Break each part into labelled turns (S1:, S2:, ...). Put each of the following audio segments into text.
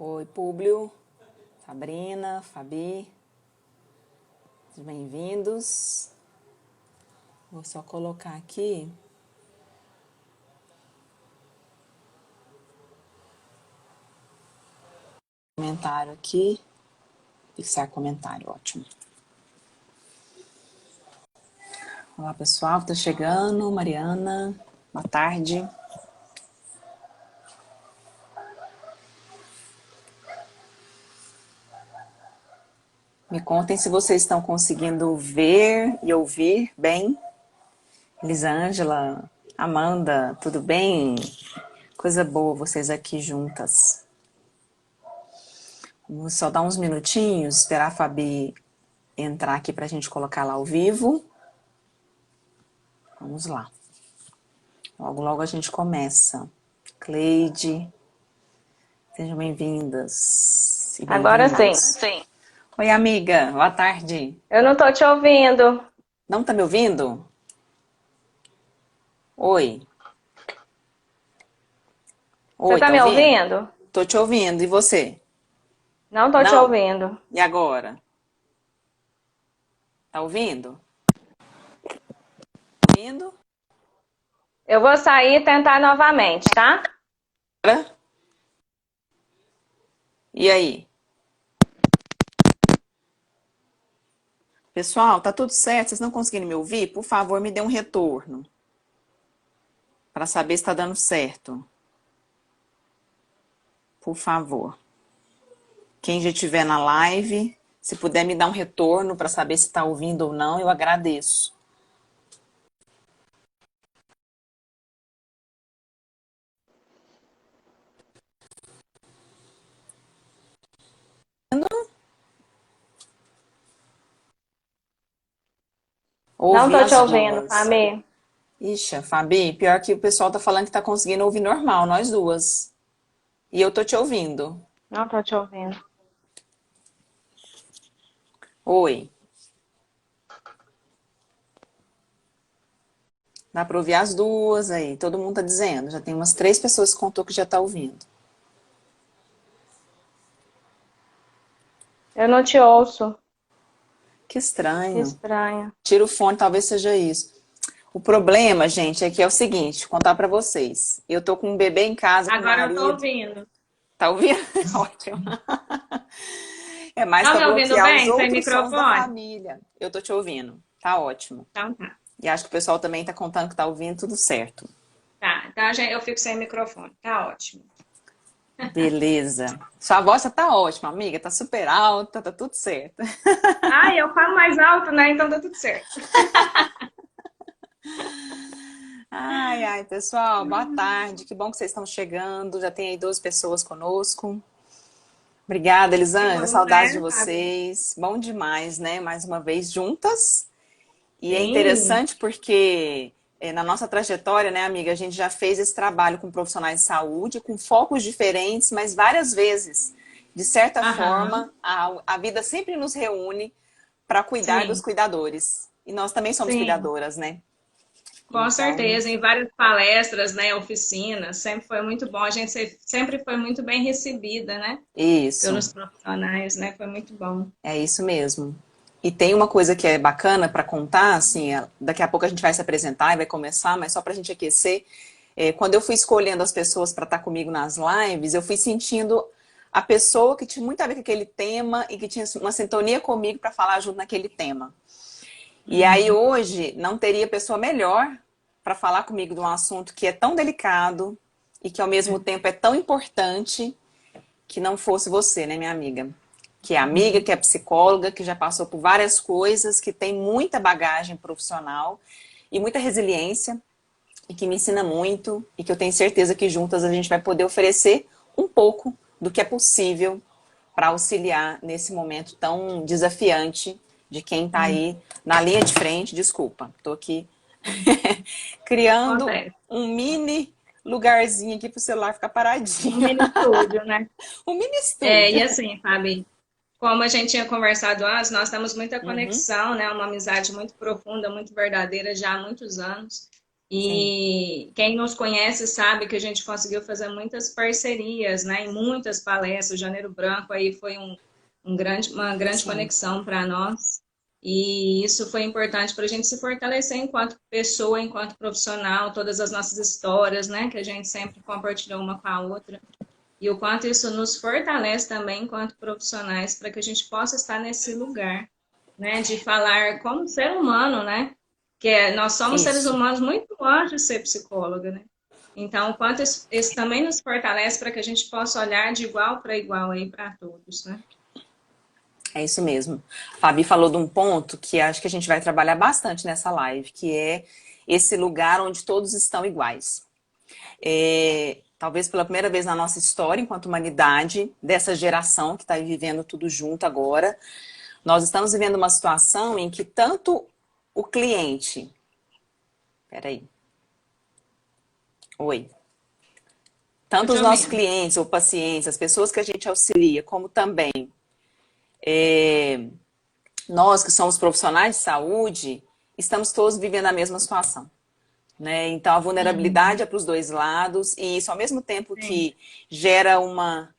S1: Oi, Públio, Sabrina, Fabi, bem-vindos. Vou só colocar aqui. Comentário aqui. Fixar comentário, ótimo. Olá, pessoal, tá chegando. Mariana, boa tarde. Me contem se vocês estão conseguindo ver e ouvir bem. Elisângela, Amanda, tudo bem? Coisa boa vocês aqui juntas. Vamos só dar uns minutinhos, esperar a Fabi entrar aqui para a gente colocar lá ao vivo. Vamos lá. Logo, logo a gente começa. Cleide, sejam bem-vindas e
S2: Agora sim.
S1: sim. Oi, amiga, boa tarde.
S2: Eu não tô te ouvindo.
S1: Não tá me ouvindo? Oi.
S2: Você
S1: Oi,
S2: tá
S1: tá
S2: me
S1: ouvindo?
S2: ouvindo?
S1: Tô te ouvindo, e você?
S2: Não tô te
S1: Não?
S2: ouvindo.
S1: E agora? Tá ouvindo? Ouvindo?
S2: Eu vou sair e tentar novamente, tá?
S1: Agora? E aí? Pessoal, tá tudo certo? Vocês não conseguindo me ouvir? Por favor, me dê um retorno para saber se tá dando certo. Por favor. Quem já estiver na live, se puder me dar um retorno para saber se está ouvindo ou não, eu agradeço.
S2: Não
S1: Ouvi
S2: tô te
S1: as
S2: ouvindo,
S1: duas.
S2: Fami.
S1: Ixi, Fabi, pior que o pessoal tá falando que tá conseguindo ouvir normal, nós duas. E eu tô te ouvindo.
S2: Não tô te ouvindo.
S1: Oi. Dá para ouvir as duas aí. Todo mundo tá dizendo. Já tem umas 3 pessoas que contou que já tá ouvindo.
S2: Eu não te ouço.
S1: Que
S2: Que
S1: estranho.
S2: estranho.
S1: Tira o fone, talvez seja isso. O problema, gente, é que é o seguinte, vou contar pra vocês. Eu tô com um bebê em casa, com o
S2: Agora eu tô
S1: marido.
S2: ouvindo.
S1: Tá ouvindo? Ótimo. É mais
S2: Tá
S1: pra
S2: me ouvindo
S1: bloquear os
S2: bem? Sem
S1: outros sons da
S2: microfone?
S1: família. Eu tô te ouvindo. Tá ótimo.
S2: Então tá.
S1: E acho que o pessoal também tá contando que tá ouvindo tudo certo.
S2: Tá, então eu fico sem microfone. Tá ótimo.
S1: Beleza. Sua voz tá ótima, amiga. Tá super alta, tá tudo certo.
S2: Ah, eu falo mais alto, né? Então tá tudo certo.
S1: Ai, ai, pessoal, boa tarde. Que bom que vocês estão chegando. Já tem aí 12 pessoas conosco. Obrigada,
S2: Que
S1: Elisângela.
S2: bom,
S1: Saudades de
S2: né, Fábio?
S1: vocês. Bom demais, né? Mais uma vez juntas. E é
S2: Sim.
S1: interessante porque na nossa trajetória, né, amiga, a gente já fez esse trabalho com profissionais de saúde, com focos diferentes, mas várias vezes. De certa
S2: Aham.
S1: forma, a vida sempre nos reúne para cuidar dos
S2: Sim.
S1: cuidadores. E nós também somos
S2: Sim.
S1: cuidadoras, né?
S2: Com
S1: Então,
S2: certeza, em várias palestras, né, oficinas, sempre foi muito bom. A gente sempre foi muito bem recebida, né,
S1: isso.
S2: pelos profissionais, né, foi muito bom.
S1: É isso mesmo. E tem uma coisa que é bacana para contar, assim, daqui a pouco a gente vai se apresentar e vai começar, mas só para a gente aquecer. Quando eu fui escolhendo as pessoas para estar comigo nas lives, eu fui sentindo a pessoa que tinha muito a ver com aquele tema e que tinha uma sintonia comigo para falar junto naquele tema. E aí
S2: Uhum.
S1: hoje não teria pessoa melhor para falar comigo de um assunto que é tão delicado e que ao mesmo tempo é tão importante que não fosse você, né, minha amiga? Que é amiga,
S2: Uhum.
S1: que é psicóloga, que já passou por várias coisas, que tem muita bagagem profissional e muita resiliência e que me ensina muito e que eu tenho certeza que juntas a gente vai poder oferecer um pouco do que é possível para auxiliar nesse momento tão desafiante de quem está
S2: Uhum.
S1: aí na linha de frente. Desculpa, estou aqui criando
S2: Acontece.
S1: um mini lugarzinho aqui para o celular ficar
S2: Um
S1: paradinho.
S2: mini estúdio, né?
S1: Um mini
S2: E
S1: estúdio.
S2: assim, Fabi, como a gente tinha conversado antes, nós temos muita
S1: Uhum.
S2: conexão, né? Uma amizade muito profunda, muito verdadeira já há muitos anos.
S1: Sim,
S2: E quem nos conhece sabe que a gente conseguiu fazer muitas parcerias, né? Em muitas palestras. O Janeiro Branco aí foi uma grande
S1: sim.
S2: conexão para nós. E isso foi importante para a gente se fortalecer enquanto pessoa, enquanto profissional, todas as nossas histórias, né? Que a gente sempre compartilhou uma com a outra. E o quanto isso nos fortalece também enquanto profissionais para que a gente possa estar nesse lugar, né? De falar como ser humano, né? Nós somos seres
S1: Isso.
S2: humanos muito antes de ser psicóloga, né? Então, o quanto isso também nos fortalece para que a gente possa olhar de igual para igual aí para todos, né?
S1: É isso mesmo. A Fabi falou de um ponto que acho que a gente vai trabalhar bastante nessa live, que é esse lugar onde todos estão iguais. Talvez pela primeira vez na nossa história, enquanto humanidade, dessa geração que está vivendo tudo junto agora, nós estamos vivendo uma situação em que tanto o cliente... Peraí. Oi.
S2: Tô
S1: Tanto
S2: te
S1: os nossos
S2: ouvindo.
S1: clientes ou pacientes, as pessoas que a gente auxilia, como também nós que somos profissionais de saúde, estamos todos vivendo a mesma situação. Né? Então, a vulnerabilidade
S2: Uhum.
S1: é para os dois lados, e isso ao mesmo tempo
S2: Sim.
S1: que gera uma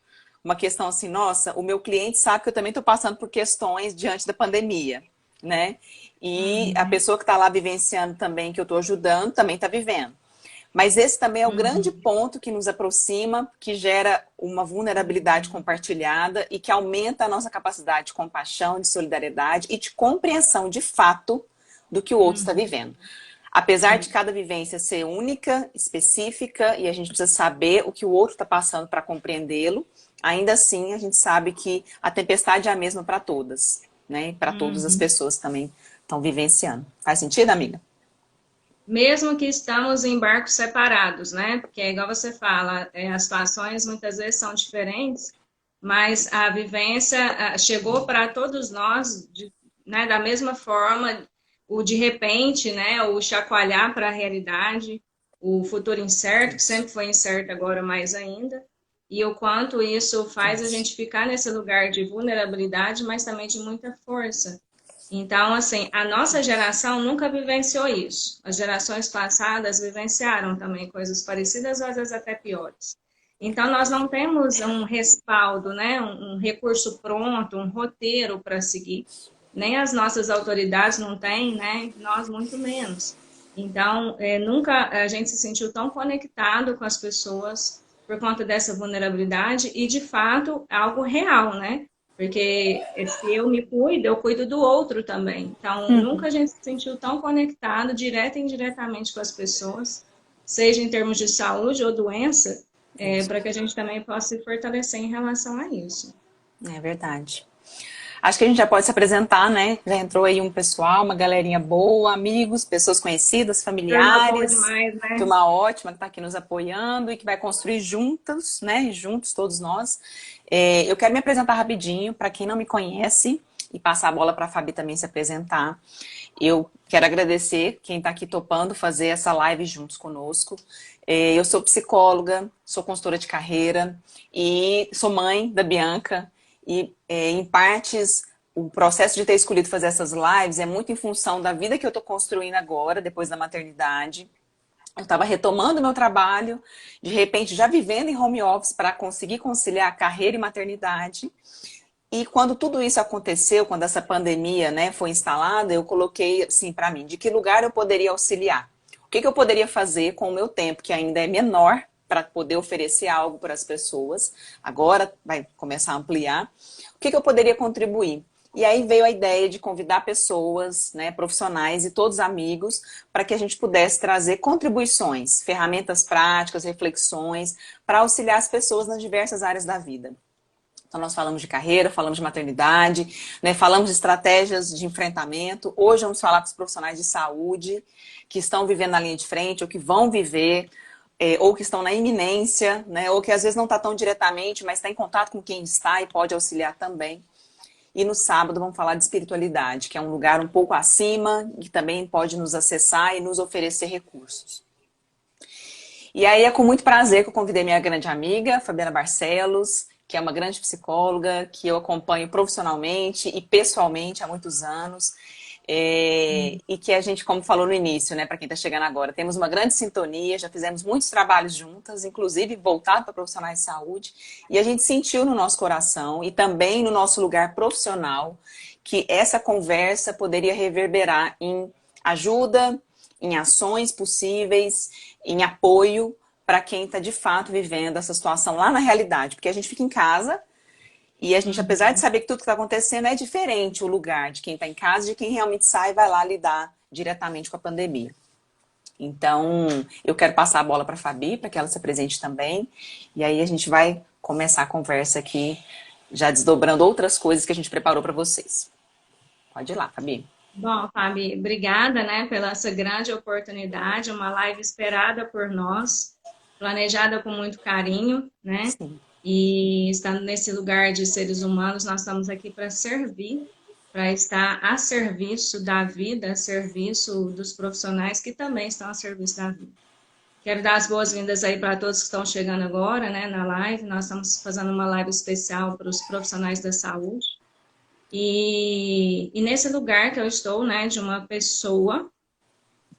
S1: questão assim, nossa, o meu cliente sabe que eu também estou passando por questões diante da pandemia, né? E a
S2: Uhum.
S1: pessoa que está lá vivenciando também, que eu estou ajudando, também está vivendo. Mas esse também é o grande
S2: Uhum.
S1: ponto que nos aproxima, que gera uma vulnerabilidade
S2: Uhum.
S1: compartilhada e que aumenta a nossa capacidade de compaixão, de solidariedade e de compreensão de fato do que o outro está
S2: Uhum.
S1: vivendo. Apesar de
S2: Sim.
S1: cada vivência ser única, específica, e a gente precisa saber o que o outro está passando para compreendê-lo, ainda assim a gente sabe que a tempestade é a mesma para todas, né? Para todas as
S2: Uhum.
S1: pessoas também estão vivenciando. Faz sentido, amiga?
S2: Mesmo que estamos em barcos separados, né? Porque é igual você fala, as situações muitas vezes são diferentes, mas a vivência chegou para todos nós, né, da mesma forma, o de repente, né, o chacoalhar para a realidade, o futuro incerto, que
S1: Isso,
S2: sempre foi incerto agora mais ainda, e o quanto isso faz a
S1: isso.
S2: gente ficar nesse lugar de vulnerabilidade, mas também de muita força. Então, assim, a nossa geração nunca vivenciou isso. As gerações passadas vivenciaram também coisas parecidas, ou às vezes até piores. Então, nós não temos um respaldo, né, um recurso pronto, um roteiro para seguir. Nem as nossas autoridades não têm, né, nós muito menos. Então, nunca a gente se sentiu tão conectado com as pessoas por conta dessa vulnerabilidade e, de fato, algo real, né? Porque se eu me cuido, eu cuido do outro também. Então, nunca a gente se sentiu tão conectado, direta e indiretamente com as pessoas, seja em termos de saúde ou doença,
S1: Isso.
S2: para que a gente também possa se fortalecer em relação a isso.
S1: É verdade. Acho que a gente já pode se apresentar, né? Já entrou aí um pessoal, uma galerinha boa, amigos, pessoas conhecidas,
S2: Turma boa
S1: familiares,
S2: demais, né?
S1: turma ótima que está aqui nos apoiando e que vai construir juntos, né? Juntos, todos nós. Eu quero me apresentar rapidinho, para quem não me conhece, e passar a bola para a Fabi também se apresentar. Eu quero agradecer quem está aqui topando fazer essa live juntos conosco. Eu sou psicóloga, sou consultora de carreira e sou mãe da Bianca. E em partes, o processo de ter escolhido fazer essas lives é muito em função da vida que eu estou construindo agora, depois da maternidade. Eu estava retomando meu trabalho, de repente já vivendo em home office para conseguir conciliar carreira e maternidade. E quando tudo isso aconteceu, quando essa pandemia, né, foi instalada, eu coloquei assim para mim, de que lugar eu poderia auxiliar? O que eu poderia fazer com o meu tempo, que ainda é menor, para poder oferecer algo para as pessoas? Agora vai começar a ampliar. O que eu poderia contribuir? E aí veio a ideia de convidar pessoas, né, profissionais e todos amigos, para que a gente pudesse trazer contribuições, ferramentas práticas, reflexões, para auxiliar as pessoas nas diversas áreas da vida. Então, nós falamos de carreira, falamos de maternidade, né, falamos de estratégias de enfrentamento. Hoje vamos falar com os profissionais de saúde que estão vivendo na linha de frente ou que vão viver, ou que estão na iminência, né, ou que às vezes não está tão diretamente, mas está em contato com quem está e pode auxiliar também. E no sábado vamos falar de espiritualidade, que é um lugar um pouco acima, que também pode nos acessar e nos oferecer recursos. E aí é com muito prazer que eu convidei minha grande amiga, Fabiana Barcelos, que é uma grande psicóloga, que eu acompanho profissionalmente e pessoalmente há muitos anos. E que a gente, como falou no início, né, para quem está chegando agora, temos uma grande sintonia, já fizemos muitos trabalhos juntas, inclusive voltado para profissionais de saúde, e a gente sentiu no nosso coração e também no nosso lugar profissional que essa conversa poderia reverberar em ajuda, em ações possíveis, em apoio para quem está de fato vivendo essa situação lá na realidade, porque a gente fica em casa. E a gente, apesar de saber que tudo que está acontecendo é diferente o lugar de quem está em casa, de quem realmente sai e vai lá lidar diretamente com a pandemia. Então, eu quero passar a bola para a Fabi, para que ela se apresente também. E aí a gente vai começar a conversa aqui, já desdobrando outras coisas que a gente preparou para vocês. Pode ir lá, Fabi.
S2: Bom, Fabi, obrigada, né, pela essa grande oportunidade, uma live esperada por nós, planejada com muito carinho, né?
S1: Sim.
S2: E estando nesse lugar de seres humanos, nós estamos aqui para servir, para estar a serviço da vida, a serviço dos profissionais que também estão a serviço da vida. Quero dar as boas-vindas aí para todos que estão chegando agora, né, na live. Nós estamos fazendo uma live especial para os profissionais da saúde. E nesse lugar que eu estou, né, de uma pessoa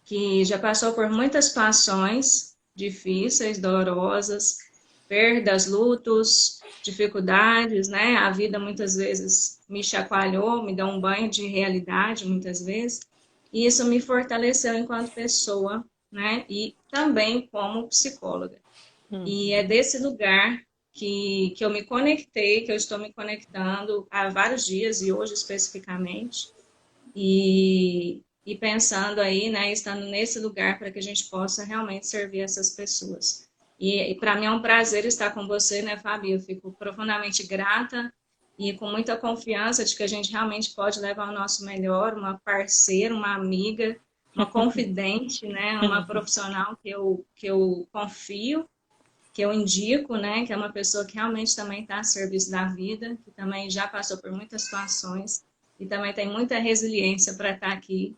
S2: que já passou por muitas situações difíceis, dolorosas, perdas, lutos, dificuldades, né? A vida muitas vezes me chacoalhou, me deu um banho de realidade muitas vezes, e isso me fortaleceu enquanto pessoa, né? E também como psicóloga. E é desse lugar que eu me conectei, que eu estou me conectando há vários dias, e hoje especificamente, e pensando aí, né, estando nesse lugar para que a gente possa realmente servir essas pessoas. E para mim é um prazer estar com você, né, Fabi? Eu fico profundamente grata e com muita confiança de que a gente realmente pode levar o nosso melhor, uma parceira, uma amiga, uma confidente, né, uma profissional que eu confio, que eu indico, né, que é uma pessoa que realmente também está a serviço da vida, que também já passou por muitas situações e também tem muita resiliência para estar aqui,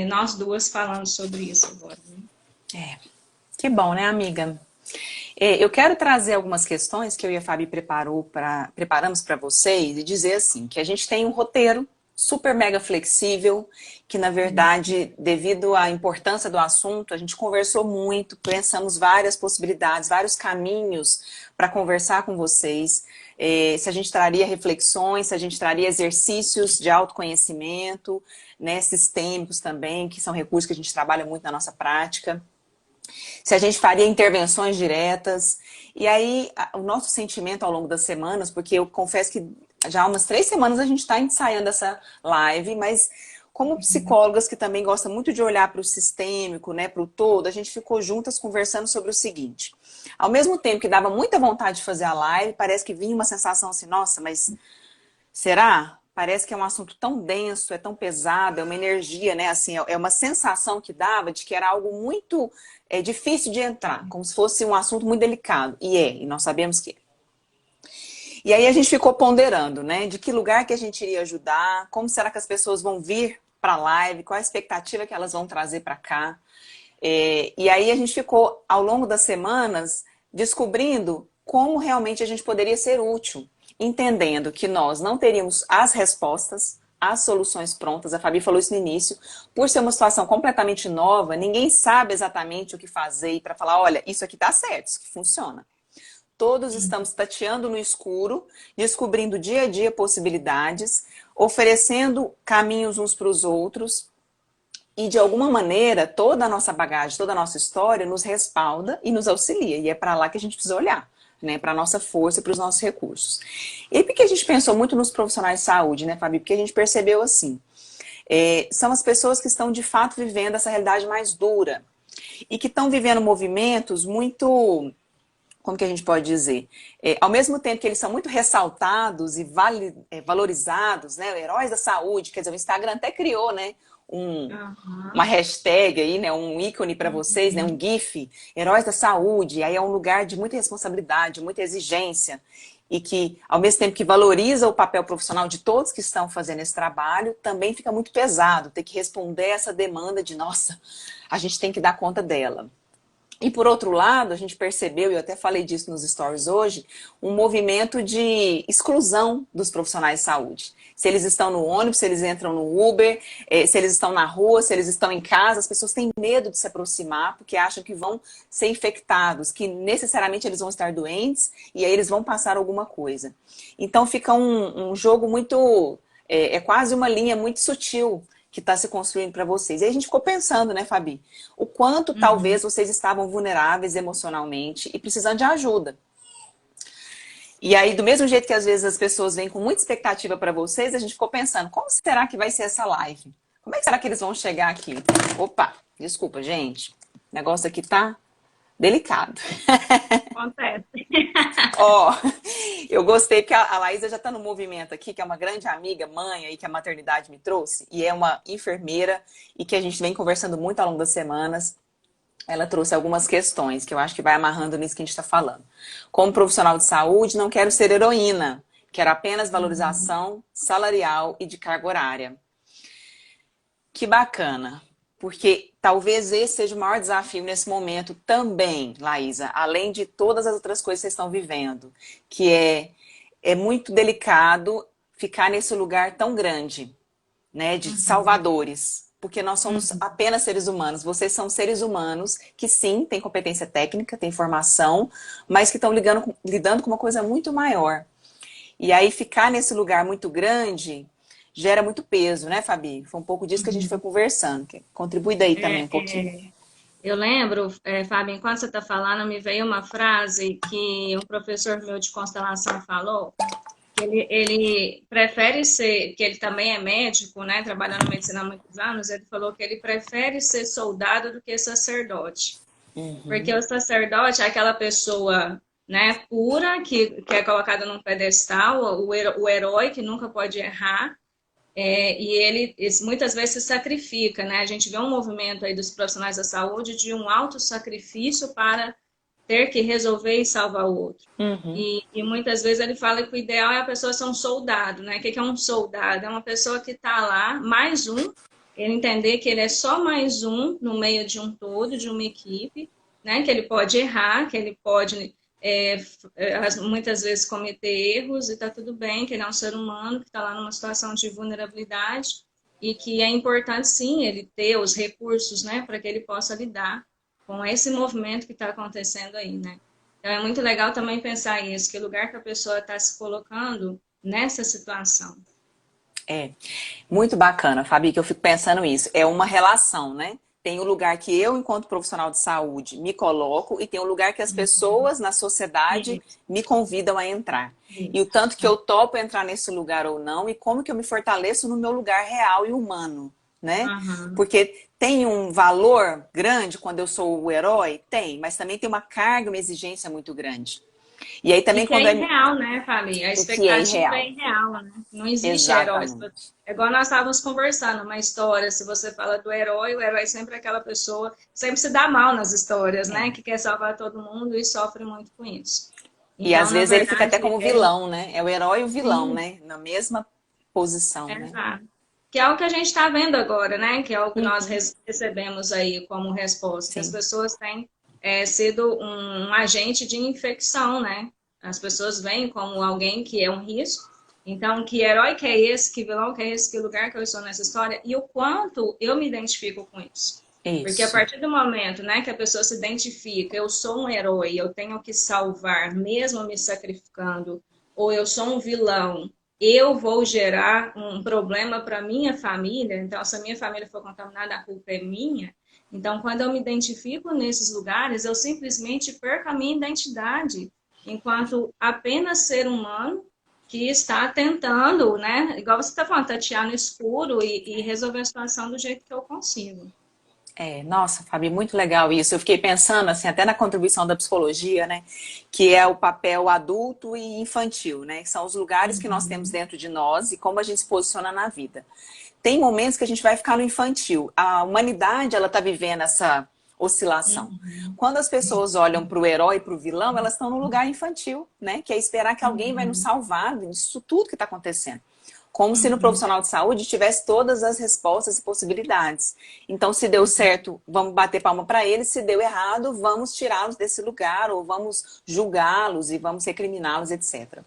S2: nós duas falando sobre isso agora. Né?
S1: Que bom, né, amiga? Eu quero trazer algumas questões que eu e a Fabi preparamos para vocês e dizer assim, que a gente tem um roteiro super mega flexível, que na verdade, devido à importância do assunto, a gente conversou muito, pensamos várias possibilidades, vários caminhos para conversar com vocês, se a gente traria reflexões, se a gente traria exercícios de autoconhecimento, né, sistêmicos também, que são recursos que a gente trabalha muito na nossa prática. Se a gente faria intervenções diretas. E aí, o nosso sentimento ao longo das semanas, porque eu confesso que já há umas 3 semanas a gente está ensaiando essa live, mas como psicólogas que também gostam muito de olhar para o sistêmico, né, para o todo, a gente ficou juntas conversando sobre o seguinte. Ao mesmo tempo que dava muita vontade de fazer a live, parece que vinha uma sensação assim, nossa, mas será? Parece que é um assunto tão denso, é tão pesado, é uma energia, né? Assim, é uma sensação que dava de que era algo muito difícil de entrar, como se fosse um assunto muito delicado. E nós sabemos que é. E aí a gente ficou ponderando, né? De que lugar que a gente iria ajudar, como será que as pessoas vão vir para a live, qual a expectativa que elas vão trazer para cá. E aí a gente ficou, ao longo das semanas, descobrindo como realmente a gente poderia ser útil, entendendo que nós não teríamos as respostas, as soluções prontas, a Fabi falou isso no início, por ser uma situação completamente nova, ninguém sabe exatamente o que fazer para falar, olha, isso aqui tá certo, isso aqui funciona. Todos estamos tateando no escuro, descobrindo dia a dia possibilidades, oferecendo caminhos uns para os outros, e de alguma maneira, toda a nossa bagagem, toda a nossa história nos respalda e nos auxilia, e é para lá que a gente precisa olhar. Né, para a nossa força e para os nossos recursos. E por que a gente pensou muito nos profissionais de saúde, né, Fabi? Porque a gente percebeu assim, são as pessoas que estão de fato vivendo essa realidade mais dura e que estão vivendo movimentos muito, como que a gente pode dizer? Ao mesmo tempo que eles são muito ressaltados e valorizados, né, heróis da saúde, quer dizer, o Instagram até criou, né, uma hashtag aí, né, um ícone para vocês, né, um GIF, heróis da saúde, aí é um lugar de muita responsabilidade, muita exigência, e que, ao mesmo tempo que valoriza o papel profissional de todos que estão fazendo esse trabalho, também fica muito pesado ter que responder essa demanda de, nossa, a gente tem que dar conta dela. E por outro lado, a gente percebeu, e eu até falei disso nos stories hoje, um movimento de exclusão dos profissionais de saúde. Se eles estão no ônibus, se eles entram no Uber, se eles estão na rua, se eles estão em casa, as pessoas têm medo de se aproximar porque acham que vão ser infectados, que necessariamente eles vão estar doentes e aí eles vão passar alguma coisa. Então fica um jogo muito, é quase uma linha muito sutil que está se construindo para vocês. E aí a gente ficou pensando, né, Fabi? O quanto
S2: Uhum.
S1: talvez vocês estavam vulneráveis emocionalmente e precisando de ajuda. E aí, do mesmo jeito que às vezes as pessoas vêm com muita expectativa para vocês, a gente ficou pensando, como será que vai ser essa live? Como é que será que eles vão chegar aqui? Opa, desculpa, gente. O negócio aqui tá delicado.
S2: Acontece.
S1: Ó, eu gostei porque a Laísa já está no movimento aqui, que é uma grande amiga, mãe aí que a maternidade me trouxe, e é uma enfermeira e que a gente vem conversando muito ao longo das semanas. Ela trouxe algumas questões que eu acho que vai amarrando nisso que a gente está falando. Como profissional de saúde, não quero ser heroína, quero apenas
S2: Uhum.
S1: valorização salarial e de carga horária. Que bacana, porque talvez esse seja o maior desafio nesse momento também, Laísa, além de todas as outras coisas que vocês estão vivendo, que é muito delicado ficar nesse lugar tão grande, né, de
S2: Uhum.
S1: salvadores, porque nós somos
S2: Uhum.
S1: apenas seres humanos. Vocês são seres humanos que sim, têm competência técnica, têm formação, mas que estão lidando com uma coisa muito maior. E aí ficar nesse lugar muito grande gera muito peso, né, Fabi? Foi um pouco disso que a gente foi
S2: Uhum.
S1: conversando. Contribui daí também
S2: É,
S1: um pouquinho.
S2: eu lembro, Fábio, enquanto você está falando, me veio uma frase que um professor meu de constelação falou, que ele prefere ser, que ele também é médico, né, trabalhando na medicina há muitos anos, ele falou que ele prefere ser soldado do que sacerdote. Porque
S1: Uhum.
S2: o sacerdote é aquela pessoa, né, pura, que é colocada num pedestal, o herói que nunca pode errar, e ele muitas vezes se sacrifica, né? A gente vê um movimento aí dos profissionais da saúde de um auto-sacrifício para ter que resolver e salvar o outro.
S1: Uhum.
S2: E muitas vezes ele fala que o ideal é a pessoa ser um soldado, né? O que é um soldado? É uma pessoa que está lá, mais um, ele entender que ele é só mais um no meio de um todo, de uma equipe, né? Que ele pode errar, que ele pode muitas vezes cometer erros e está tudo bem, que ele é um ser humano que está lá numa situação de vulnerabilidade e que é importante sim ele ter os recursos, né, para que ele possa lidar com esse movimento que está acontecendo aí, né? Então é muito legal também pensar isso, que lugar que a pessoa está se colocando nessa situação.
S1: É, muito bacana, Fabi, que eu fico pensando isso. É uma relação, né? Tem o lugar que eu, enquanto profissional de saúde, me coloco e tem o lugar que as pessoas na sociedade
S2: Isso,
S1: me convidam a entrar. E o
S2: isso.
S1: tanto que eu topo entrar nesse lugar ou não e como que eu me fortaleço no meu lugar real e humano, né?
S2: Aham.
S1: Porque tem um valor grande quando eu sou o herói? Tem, mas também tem uma carga, uma exigência muito grande. E aí
S2: E
S1: também
S2: que é
S1: quando é
S2: irreal, né, Fabi? A
S1: o que é
S2: expectativa é
S1: irreal.
S2: irreal, né? Não existe heróis.
S1: Exatamente.
S2: É igual nós estávamos conversando, uma história, se você fala do herói, o herói sempre é aquela pessoa, sempre se dá mal nas histórias, né?
S1: É.
S2: Que quer salvar todo mundo e sofre muito com isso.
S1: E
S2: Então,
S1: às
S2: na
S1: vezes ele fica até
S2: verdade,
S1: como vilão, né? É o herói e o vilão,
S2: sim,
S1: né? Na mesma posição, né?
S2: exato. Que é o que a gente está vendo agora, né? Que é o que nós
S1: Uhum,
S2: recebemos aí como resposta, que as
S1: sim.
S2: pessoas têm sido um agente de infecção, né? As pessoas veem como alguém que é um risco. Então, que herói que é esse, que vilão que é esse, que lugar que eu estou nessa história, e o quanto eu me identifico com isso. Porque a
S1: Isso.
S2: partir do momento, né, que a pessoa se identifica, eu sou um herói, eu tenho que salvar, mesmo me sacrificando, ou eu sou um vilão, eu vou gerar um problema para minha família, então se a minha família for contaminada, a culpa é minha. Então, quando eu me identifico nesses lugares, eu simplesmente perco a minha identidade enquanto apenas ser humano que está tentando, né? Igual você está falando, tatear no escuro e resolver a situação do jeito que eu consigo.
S1: É, nossa, Fabi, muito legal isso. Eu fiquei pensando, assim, até na contribuição da psicologia, né? Que é o papel adulto e infantil, né? Que são os lugares que nós temos
S2: Uhum,
S1: dentro de nós e como a gente se posiciona na vida. Tem momentos que a gente vai ficar no infantil. A humanidade, ela tá vivendo essa oscilação.
S2: uhum,
S1: Quando as pessoas olham para o herói e para o vilão, elas estão no lugar infantil, né? Que é esperar que alguém vai nos
S2: uhum,
S1: salvar disso tudo que está acontecendo. como se no profissional de saúde tivesse todas as respostas e possibilidades. Então, se deu certo, vamos bater palma para eles, se deu errado, vamos tirá-los desse lugar, ou vamos julgá-los e vamos recriminá-los, etc.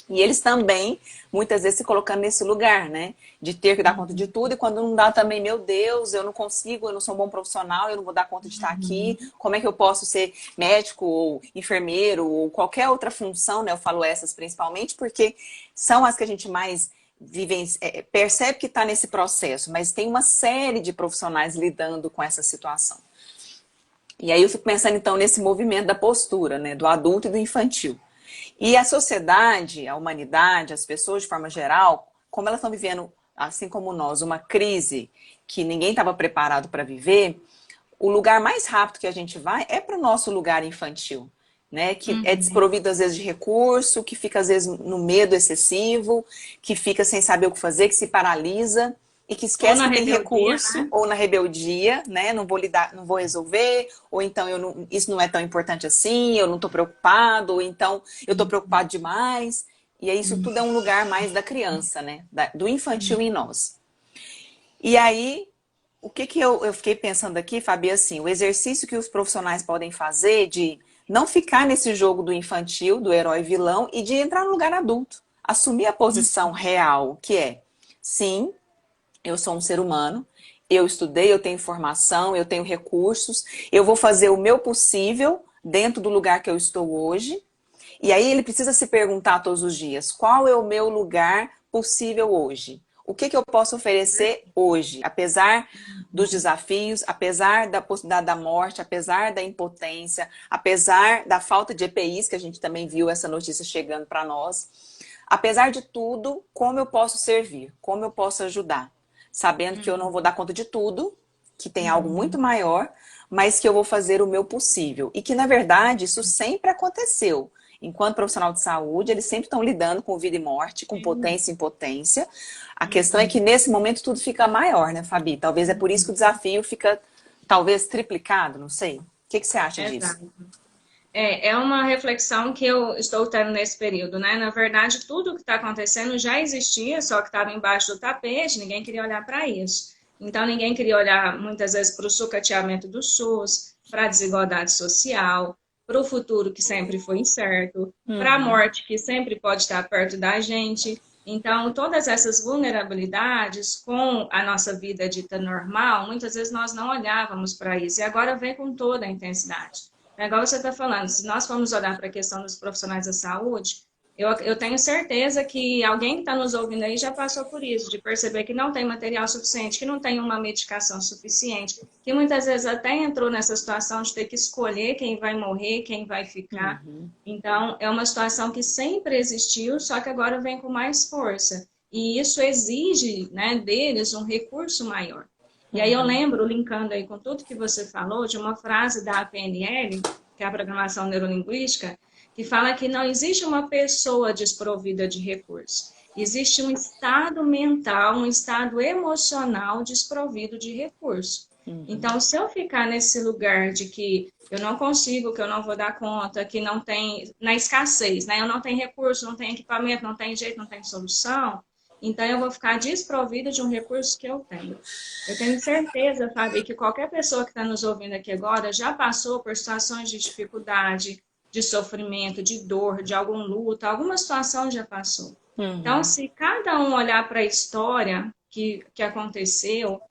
S1: E eles também, muitas vezes, se colocando nesse lugar, né? De ter que dar conta de tudo, e quando não dá também, meu Deus, eu não consigo, eu não sou um bom profissional, eu não vou dar conta de estar aqui, como é que eu posso ser médico, ou enfermeiro, ou qualquer outra função, né? Eu falo essas principalmente, porque são as que a gente mais percebe que está nesse processo, mas tem uma série de profissionais lidando com essa situação. E aí eu fico pensando, então, nesse movimento da postura, né? Do adulto e do infantil. E a sociedade, a humanidade, as pessoas de forma geral, como elas estão vivendo, assim como nós, uma crise que ninguém estava preparado para viver, o lugar mais rápido que a gente vai é para o nosso lugar infantil, né? Que é desprovido às vezes de recurso, que fica às vezes no medo excessivo, que fica sem saber o que fazer, que se paralisa e que esquece que tem recurso, né? Ou na rebeldia, né? Não vou lidar, não vou resolver, ou então isso não é tão importante assim, eu não estou preocupado, ou então eu estou preocupado demais. E aí isso tudo é um lugar mais da criança, né? Do infantil em nós. E aí, o que eu fiquei pensando aqui, Fabi, assim, o exercício que os profissionais podem fazer de não ficar nesse jogo do infantil, do herói vilão, e de entrar no lugar adulto. Assumir a posição real, que é, sim, eu sou um ser humano, eu estudei, eu tenho formação, eu tenho recursos, eu vou fazer o meu possível dentro do lugar que eu estou hoje. E aí ele precisa se perguntar todos os dias, qual é o meu lugar possível hoje? O que eu posso oferecer hoje? Apesar dos desafios, apesar da possibilidade da morte, apesar da impotência, apesar da falta de EPIs, que a gente também viu essa notícia chegando para nós. Apesar de tudo, como eu posso servir? Como eu posso ajudar? Sabendo que eu não vou dar conta de tudo, que tem algo muito maior, mas que eu vou fazer o meu possível. E que, na verdade, isso sempre aconteceu. Enquanto profissional de saúde, eles sempre estão lidando com vida e morte, com potência e impotência. A questão é que, nesse momento, tudo fica maior, né, Fabi? Talvez é por isso que o desafio fica, talvez, triplicado, não sei. O que você acha disso?
S2: É uma reflexão que eu estou tendo nesse período, né? Na verdade, tudo que está acontecendo já existia, só que estava embaixo do tapete, ninguém queria olhar para isso. Então, ninguém queria olhar, muitas vezes, para o sucateamento do SUS, para a desigualdade social, para o futuro que sempre foi incerto, para a morte que sempre pode estar perto da gente. Então, todas essas vulnerabilidades com a nossa vida dita normal, muitas vezes nós não olhávamos para isso, e agora vem com toda a intensidade. É igual você está falando, se nós formos olhar para a questão dos profissionais da saúde, eu tenho certeza que alguém que está nos ouvindo aí já passou por isso, de perceber que não tem material suficiente, que não tem uma medicação suficiente, que muitas vezes até entrou nessa situação de ter que escolher quem vai morrer, quem vai ficar. Então, é uma situação que sempre existiu, só que agora vem com mais força. E isso exige, né, deles um recurso maior. E aí eu lembro, linkando aí com tudo que você falou, de uma frase da PNL, que é a Programação Neurolinguística, que fala que não existe uma pessoa desprovida de recursos. Existe um estado mental, um estado emocional desprovido de recursos. Então, se eu ficar nesse lugar de que eu não consigo, que eu não vou dar conta, que não tem, na escassez, né? Eu não tenho recurso, não tenho equipamento, não tem jeito, não tem solução, então eu vou ficar desprovida de um recurso que eu tenho. Eu tenho certeza, Fabi, que qualquer pessoa que está nos ouvindo aqui agora já passou por situações de dificuldade, de sofrimento, de dor, de algum luto, alguma situação já passou. Então, se cada um olhar para a história que aconteceu,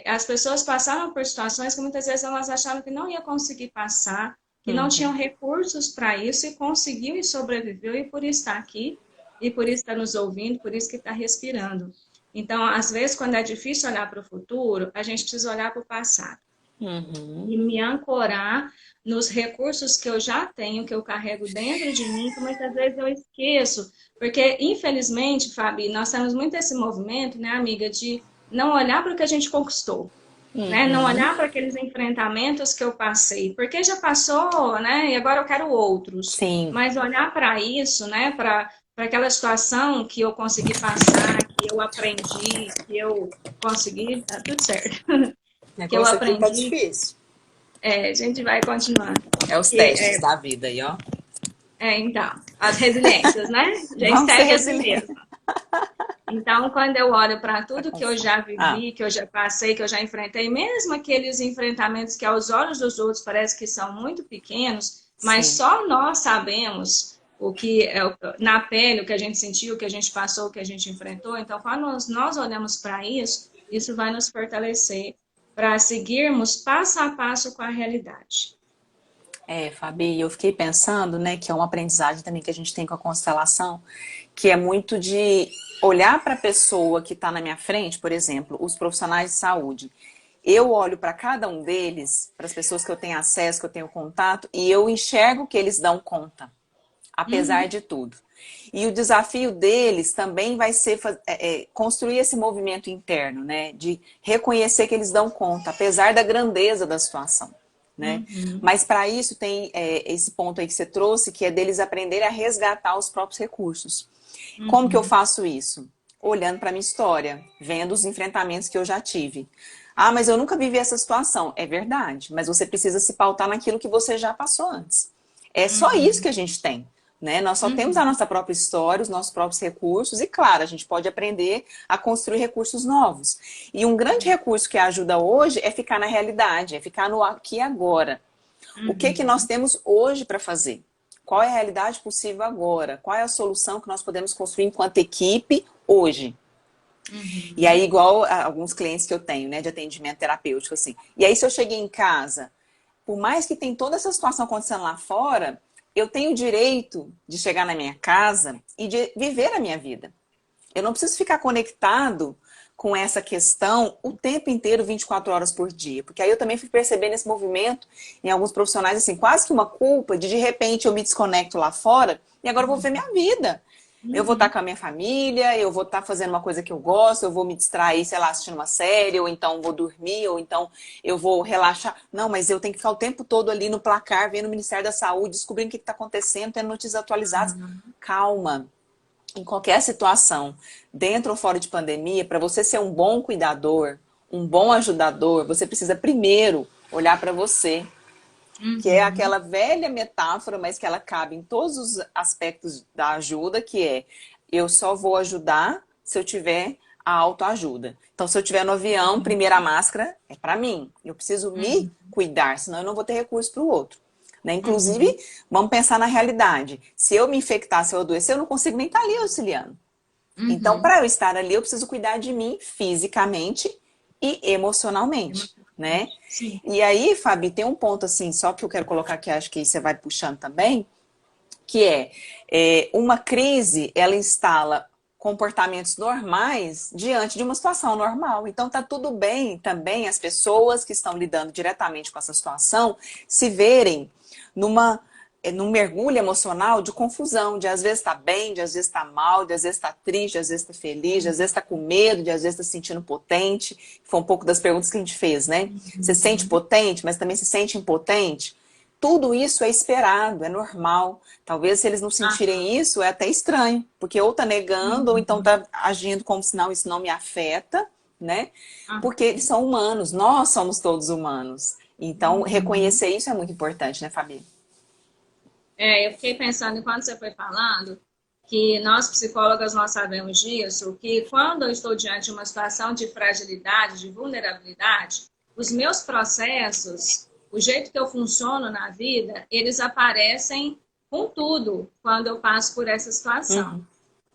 S2: as pessoas passaram por situações que muitas vezes elas acharam que não ia conseguir passar, que não tinham recursos para isso, e conseguiu e sobreviveu, e por isso está aqui, e por isso está nos ouvindo, por isso que está respirando. Então, às vezes, quando é difícil olhar para o futuro, a gente precisa olhar para o passado. E me ancorar nos recursos que eu já tenho, que eu carrego dentro de mim, que muitas vezes eu esqueço. Porque, infelizmente, Fabi, nós temos muito esse movimento, né, amiga, de não olhar para o que a gente conquistou. Né? Não olhar para aqueles enfrentamentos que eu passei. Porque já passou, né, e agora eu quero outros.
S1: Sim.
S2: Mas olhar para isso, né, para aquela situação que eu consegui passar, que eu aprendi, que eu consegui, tá tudo certo.
S1: Que eu aprendi. Tá difícil.
S2: A gente vai continuando.
S1: É os testes da vida aí, ó.
S2: Então, as resiliências, né? Já segue assim mesmo. Então, quando eu olho para
S1: Tá
S2: tudo
S1: com
S2: que eu
S1: fome.
S2: já
S1: Ah,
S2: vivi, que eu já passei, que eu já enfrentei, mesmo aqueles enfrentamentos que aos olhos dos outros parece que são muito pequenos, mas
S1: sim.
S2: só nós sabemos o que é na pele, o que a gente sentiu, o que a gente passou, o que a gente enfrentou. Então, quando nós olhamos para isso, isso vai nos fortalecer para seguirmos passo a passo com a realidade.
S1: É, Fabi, eu fiquei pensando, né, que é uma aprendizagem também que a gente tem com a constelação, que é muito de olhar para a pessoa que está na minha frente, por exemplo, os profissionais de saúde. Eu olho para cada um deles, para as pessoas que eu tenho acesso, que eu tenho contato, e eu enxergo que eles dão conta, apesar
S2: Uhum,
S1: de tudo. E o desafio deles também vai ser construir esse movimento interno, né? De reconhecer que eles dão conta, apesar da grandeza da situação, né?
S2: uhum,
S1: Mas para isso tem esse ponto aí que você trouxe, que é deles aprenderem a resgatar os próprios recursos. Como que eu
S2: uhum,
S1: faço isso? Olhando para minha história, vendo os enfrentamentos que eu já tive. Ah, mas eu nunca vivi essa situação. É verdade, mas você precisa se pautar naquilo que você já passou antes. É só isso
S2: uhum,
S1: que a gente tem. Né? Nós só temos a
S2: uhum,
S1: nossa própria história, os nossos próprios recursos, e claro, a gente pode aprender a construir recursos novos. E um grande recurso que ajuda hoje é ficar na realidade, é ficar no aqui e agora. O que que nós
S2: uhum,
S1: temos hoje para fazer? Qual é a realidade possível agora? Qual é a solução que nós podemos construir enquanto equipe hoje? E aí,
S2: uhum.
S1: igual a alguns clientes que eu tenho, né, de atendimento terapêutico, assim. E aí, se eu cheguei em casa, por mais que tem toda essa situação acontecendo lá fora, eu tenho o direito de chegar na minha casa e de viver a minha vida. Eu não preciso ficar conectado com essa questão o tempo inteiro, 24 horas por dia. Porque aí eu também fui percebendo esse movimento em alguns profissionais, assim, quase que uma culpa de repente eu me desconecto lá fora e agora eu vou ver minha vida. Eu vou estar
S2: Uhum.
S1: com a minha família, eu vou estar fazendo uma coisa que eu gosto, eu vou me distrair, sei lá, assistindo uma série, ou então vou dormir, ou então eu vou relaxar. Não, mas eu tenho que ficar o tempo todo ali no placar, vendo o Ministério da Saúde, descobrindo o que está acontecendo, tendo notícias atualizadas.
S2: Uhum.
S1: Calma, em qualquer situação, dentro ou fora de pandemia, para você ser um bom cuidador, um bom ajudador, você precisa primeiro olhar para você, que é
S2: Uhum.
S1: aquela velha metáfora, mas que ela cabe em todos os aspectos da ajuda, que é eu só vou ajudar se eu tiver a autoajuda. Então, se eu estiver no avião, primeira máscara é para mim. Eu preciso me
S2: Uhum.
S1: cuidar, senão eu não vou ter recurso para o outro. Né? Inclusive,
S2: Uhum.
S1: vamos pensar na realidade. Se eu me infectar, se eu adoecer, eu não consigo nem estar ali auxiliando. Então,
S2: Uhum.
S1: para eu estar ali, eu preciso cuidar de mim fisicamente e emocionalmente, né?
S2: Emocionalmente. Sim.
S1: E aí, Fabi, tem um ponto assim, só que eu quero colocar que acho que você vai puxando também, que uma crise, ela instala comportamentos normais diante de uma situação normal. Então, tá tudo bem também as pessoas que estão lidando diretamente com essa situação se verem numa num mergulho emocional de confusão, de às vezes estar bem, de às vezes estar mal, de às vezes estar triste, de às vezes estar feliz, de às vezes estar com medo, de às vezes estar se sentindo potente. Foi um pouco das perguntas que a gente fez, né? Você se sente
S2: Uhum.
S1: potente, mas também se sente impotente? Tudo isso é esperado, é normal. Talvez se eles não
S2: Aham.
S1: sentirem isso, é até estranho, porque ou tá negando, ou então
S2: Uhum.
S1: tá agindo como se não, isso não me afeta, né? Porque eles
S2: Aham.
S1: são humanos, nós somos todos humanos. Então,
S2: Uhum.
S1: reconhecer isso é muito importante, né, Fabi?
S2: É, eu fiquei pensando enquanto você foi falando que nós psicólogas nós sabemos disso, que quando eu estou diante de uma situação de fragilidade, de vulnerabilidade, os meus processos, o jeito que eu funciono na vida, eles aparecem com tudo quando eu passo por essa situação.
S1: Uhum,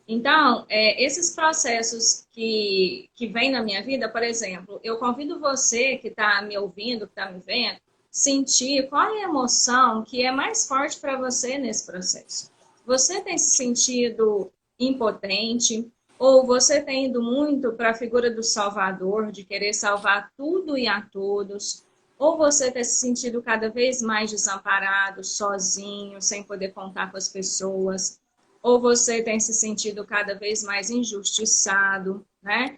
S2: Então, esses processos que vêm na minha vida, por exemplo, eu convido você que está me ouvindo, que está me vendo, sentir qual é a emoção que é mais forte para você nesse processo. Você tem se sentido impotente, ou você tem ido muito para a figura do Salvador, de querer salvar tudo e a todos, ou você tem se sentido cada vez mais desamparado, sozinho, sem poder contar com as pessoas, ou você tem se sentido cada vez mais injustiçado, né?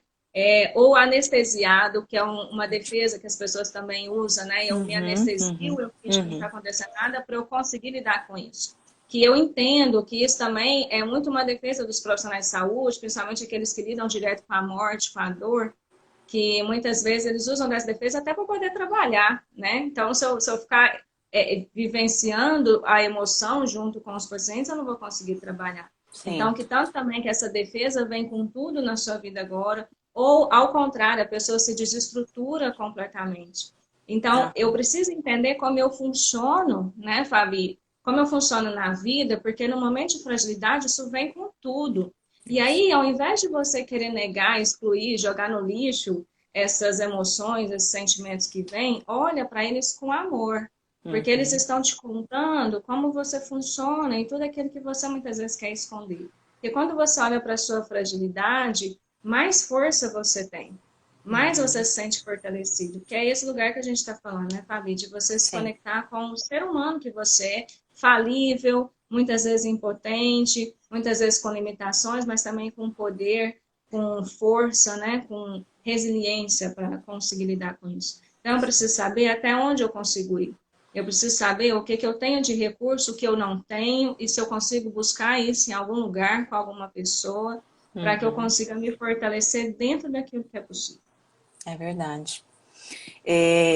S2: Ou anestesiado, que é uma defesa que as pessoas também usam, né? Eu me
S1: uhum,
S2: anestesio,
S1: uhum,
S2: eu finjo que não está
S1: uhum.
S2: acontecendo nada para eu conseguir lidar com isso. Que eu entendo que isso também é muito uma defesa dos profissionais de saúde, principalmente aqueles que lidam direto com a morte, com a dor, que muitas vezes eles usam dessa defesa até para poder trabalhar, né? Então, se eu ficar vivenciando a emoção junto com os pacientes, eu não vou conseguir trabalhar. Então,
S1: Sim.
S2: que tanto também que essa defesa vem com tudo na sua vida agora, ou ao contrário, a pessoa se desestrutura completamente. Então,
S1: Ah,
S2: eu preciso entender como eu funciono, né, Fabi? Como eu funciono na vida, porque no momento de fragilidade isso vem com tudo. E aí, ao invés de você querer negar, excluir, jogar no lixo essas emoções, esses sentimentos que vêm, olha para eles com amor. Porque eles
S1: uhum,
S2: estão te contando como você funciona e tudo aquilo que você muitas vezes quer esconder. E quando você olha para a sua fragilidade, mais força você tem, mais você
S1: uhum.
S2: se sente fortalecido. Que é esse lugar que a gente está falando, né, Fabi? De você se
S1: Sim.
S2: conectar com o ser humano que você é, falível, muitas vezes impotente, muitas vezes com limitações, mas também com poder, com força, né, com resiliência para conseguir lidar com isso. Então, eu preciso saber até onde eu consigo ir. Eu preciso saber o que que eu tenho de recurso, o que eu não tenho, e se eu consigo buscar isso em algum lugar, com alguma pessoa, para que eu
S1: Uhum.
S2: consiga me fortalecer dentro daquilo que é possível.
S1: É verdade.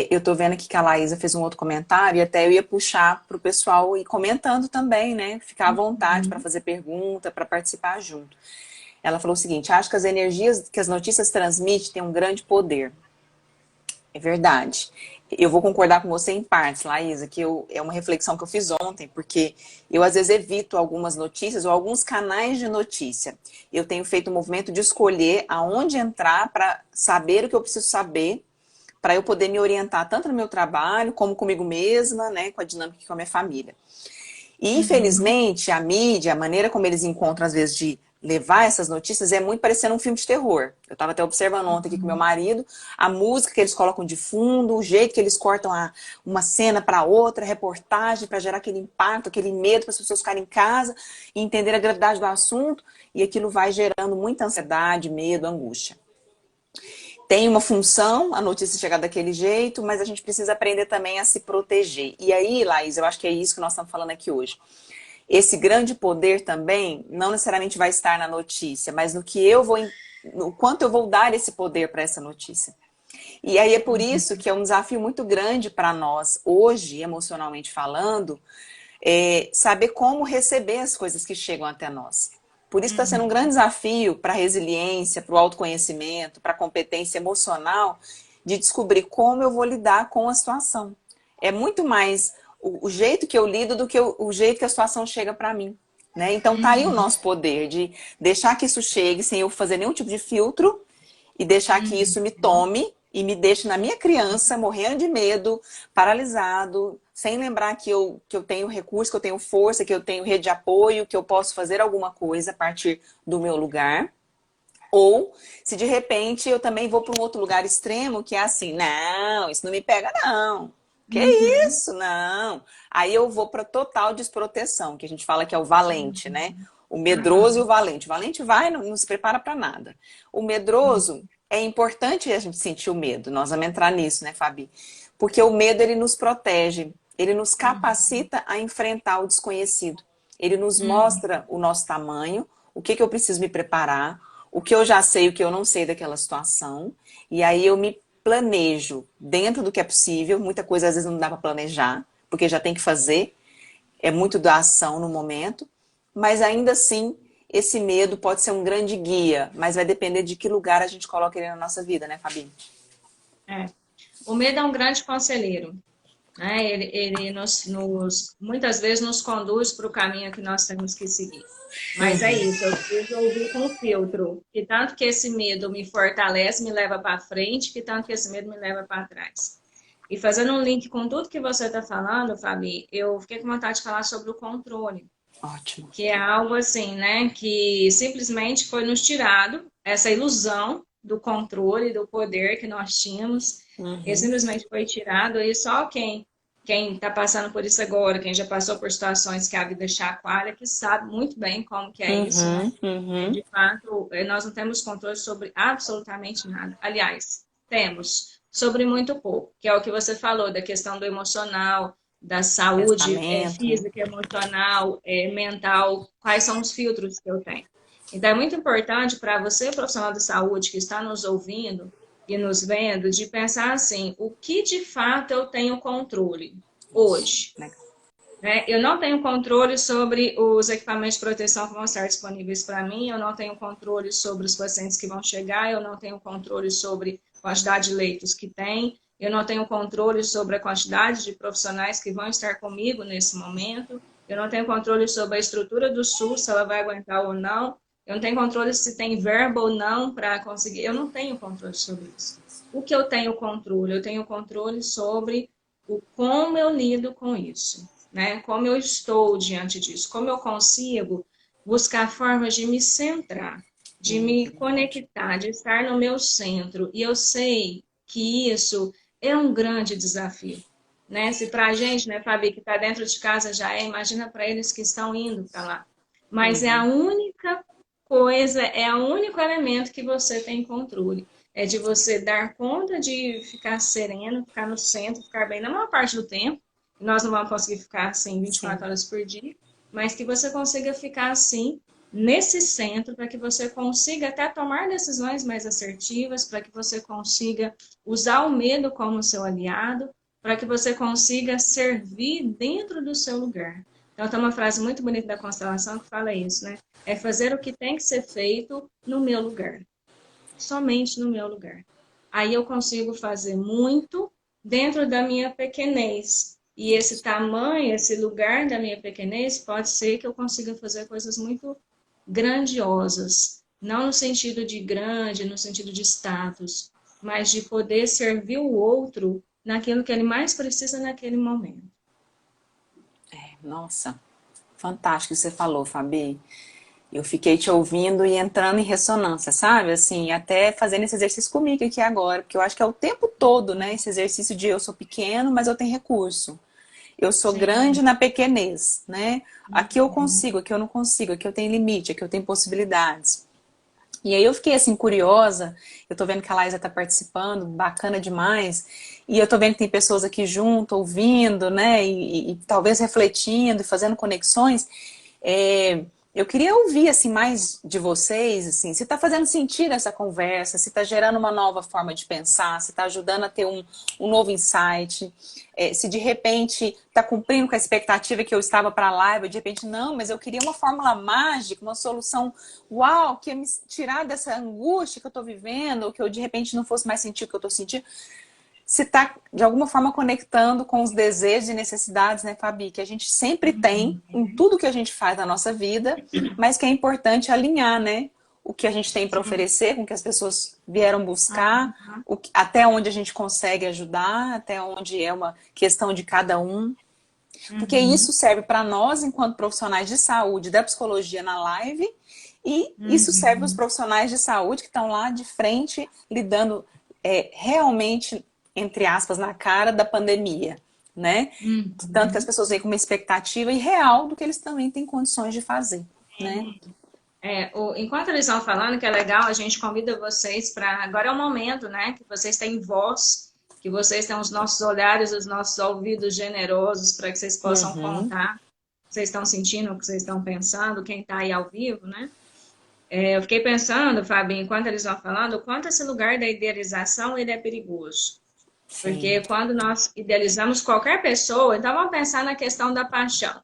S1: Eu tô vendo aqui que a Laísa fez um outro comentário e até eu ia puxar para o pessoal ir comentando também, né? Ficar à vontade para
S2: Uhum.
S1: fazer pergunta, para participar junto. Ela falou o seguinte: acho que as energias que as notícias transmitem têm um grande poder. É verdade. Eu vou concordar com você em partes, Laísa, que é uma reflexão que eu fiz ontem, porque eu às vezes evito algumas notícias ou alguns canais de notícia. Eu tenho feito o movimento de escolher aonde entrar para saber o que eu preciso saber, para eu poder me orientar tanto no meu trabalho, como comigo mesma, né, com a dinâmica com a minha família. E,
S2: Uhum.
S1: infelizmente, a mídia, a maneira como eles encontram, às vezes, de levar essas notícias é muito parecendo um filme de terror. Eu estava até observando ontem aqui com meu
S2: Uhum.
S1: marido, a música que eles colocam de fundo, o jeito que eles cortam uma cena para outra, reportagem, para gerar aquele impacto, aquele medo para as pessoas ficarem em casa e entender a gravidade do assunto, e aquilo vai gerando muita ansiedade, medo, angústia. Tem uma função a notícia chegar daquele jeito, mas a gente precisa aprender também a se proteger. E aí, Laís, eu acho que é isso que nós estamos falando aqui hoje. Esse grande poder também não necessariamente vai estar na notícia, mas no que eu vou, no quanto eu vou dar esse poder para essa notícia. E aí é por isso que é um desafio muito grande para nós hoje, emocionalmente falando, saber como receber as coisas que chegam até nós. Por isso está sendo um grande
S2: Uhum.
S1: desafio para a resiliência, para o autoconhecimento, para a competência emocional, de descobrir como eu vou lidar com a situação. É muito mais o jeito que eu lido do que o jeito que a situação chega para mim. Né? Então tá aí o
S2: Uhum.
S1: nosso poder de deixar que isso chegue sem eu fazer nenhum tipo de filtro e deixar que isso me
S2: Uhum.
S1: tome e me deixe na minha criança, morrendo de medo, paralisado, sem lembrar que eu tenho recurso, que eu tenho força, que eu tenho rede de apoio, que eu posso fazer alguma coisa a partir do meu lugar. Ou se de repente eu também vou para um outro lugar extremo que é assim, não, isso não me pega não. Que
S2: Uhum.
S1: isso? Não. Aí eu vou para total desproteção, que a gente fala que é o valente, né?
S2: Uhum.
S1: O medroso e o
S2: Aham.
S1: valente. O valente vai, não se prepara para nada. O medroso, é importante a gente sentir o medo. Nós vamos entrar nisso, né, Fabi? Porque o medo, ele nos protege. Ele nos
S2: Uhum.
S1: capacita a enfrentar o desconhecido. Ele nos
S2: Uhum.
S1: mostra o nosso tamanho, o que eu preciso me preparar, o que eu já sei, o que eu não sei daquela situação. E aí eu me planejo dentro do que é possível. Muita coisa às vezes não dá para planejar, porque já tem que fazer. É muito da ação no momento. Mas ainda assim, esse medo pode ser um grande guia, mas vai depender de que lugar a gente coloca ele na nossa vida, né, Fabi?
S2: É. O medo é um grande conselheiro, né? Ele muitas vezes nos conduz para o caminho que nós temos que seguir. Mas é isso, eu preciso ouvir com filtro, que tanto que esse medo me fortalece, me leva para frente, que tanto que esse medo me leva para trás. E fazendo um link com tudo que você está falando, Fabi, eu fiquei com vontade de falar sobre o controle,
S1: Ótimo.
S2: que é algo assim, né, que simplesmente foi nos tirado essa ilusão do controle, do poder que nós tínhamos, ele
S1: Uhum,
S2: simplesmente foi tirado e só quem está passando por isso agora, quem já passou por situações que a vida chacoalha, que sabe muito bem como que é isso, né?
S1: uhum, uhum.
S2: De fato, nós não temos controle sobre absolutamente nada. Aliás, temos sobre muito pouco, que é o que você falou da questão do emocional, da saúde
S1: Pensamento.
S2: física, emocional, mental, quais são os filtros que eu tenho. Então, é muito importante para você, profissional de saúde, que está nos ouvindo e nos vendo, de pensar assim, o que de fato eu tenho controle
S1: Isso.
S2: hoje?
S1: Legal.
S2: né? Eu não tenho controle sobre os equipamentos de proteção que vão estar disponíveis para mim, eu não tenho controle sobre os pacientes que vão chegar, eu não tenho controle sobre a quantidade de leitos que tem, eu não tenho controle sobre a quantidade de profissionais que vão estar comigo nesse momento, eu não tenho controle sobre a estrutura do SUS, se ela vai aguentar ou não, eu não tenho controle se tem verba ou não para conseguir, eu não tenho controle sobre isso. O que eu tenho controle? Eu tenho controle sobre o como eu lido com isso, né? Como eu estou diante disso, como eu consigo buscar formas de me centrar, de me conectar, de estar no meu centro. E eu sei que isso é um grande desafio, né? Se para a gente, né, Fabi, que está dentro de casa já é, imagina para eles que estão indo para lá. Mas é a única coisa, é o único elemento que você tem controle. É de você dar conta de ficar sereno, ficar no centro, ficar bem na maior parte do tempo. Nós não vamos conseguir ficar assim 24
S1: Sim.
S2: horas por dia, mas que você consiga ficar assim nesse centro para que você consiga até tomar decisões mais assertivas, para que você consiga usar o medo como seu aliado, para que você consiga servir dentro do seu lugar. Então, tem uma frase muito bonita da constelação que fala isso, né? É fazer o que tem que ser feito no meu lugar, somente no meu lugar. Aí eu consigo fazer muito dentro da minha pequenez. E esse tamanho, esse lugar da minha pequenez, pode ser que eu consiga fazer coisas muito grandiosas. Não no sentido de grande, no sentido de status, mas de poder servir o outro naquilo que ele mais precisa naquele momento.
S1: Nossa, fantástico o que você falou, Fabi. Eu fiquei te ouvindo e entrando em ressonância, sabe? Assim, até fazendo esse exercício comigo aqui agora, porque eu acho que é o tempo todo, né? Esse exercício de eu sou pequeno, mas eu tenho recurso. Eu sou grande
S2: Sim.
S1: na pequenez, né? Aqui eu consigo, aqui eu não consigo, aqui eu tenho limite, aqui eu tenho possibilidades. E aí eu fiquei assim curiosa, eu tô vendo que a Laísa tá participando, bacana demais, e eu tô vendo que tem pessoas aqui junto, ouvindo, né, e talvez refletindo e fazendo conexões. É, eu queria ouvir assim mais de vocês, assim, se tá fazendo sentido essa conversa, se tá gerando uma nova forma de pensar, se tá ajudando a ter um novo insight, se de repente tá cumprindo com a expectativa que eu estava para a live, de repente não, mas eu queria uma fórmula mágica, uma solução, uau, que ia me tirar dessa angústia que eu tô vivendo, ou que eu de repente não fosse mais sentir o que eu tô sentindo. Se está, de alguma forma, conectando com os desejos e necessidades, né, Fabi? Que a gente sempre tem em tudo que a gente faz na nossa vida, mas que é importante alinhar, né? O que a gente tem para
S2: Sim.
S1: oferecer, com o que as pessoas vieram buscar,
S2: Aham.
S1: até onde a gente consegue ajudar, até onde é uma questão de cada um. Porque isso
S2: Uhum.
S1: serve para nós, enquanto profissionais de saúde, da psicologia na live, e isso serve para os
S2: Uhum.
S1: profissionais de saúde que estão lá de frente, lidando realmente, entre aspas, na cara da pandemia, né? Tanto que as
S2: Uhum.
S1: pessoas vêm com uma expectativa irreal do que eles também têm condições de fazer, né?
S2: Enquanto eles vão falando, que é legal, a gente convida vocês para. Agora é o momento, né? Que vocês têm voz, que vocês têm os nossos olhares, os nossos ouvidos generosos, para que vocês possam
S1: Uhum.
S2: contar o que vocês estão sentindo, o que vocês estão pensando, quem está aí ao vivo, né? Eu fiquei pensando, Fábio, enquanto eles vão falando, o quanto esse lugar da idealização ele é perigoso.
S1: Sim.
S2: Porque quando nós idealizamos qualquer pessoa, então vamos pensar na questão da paixão.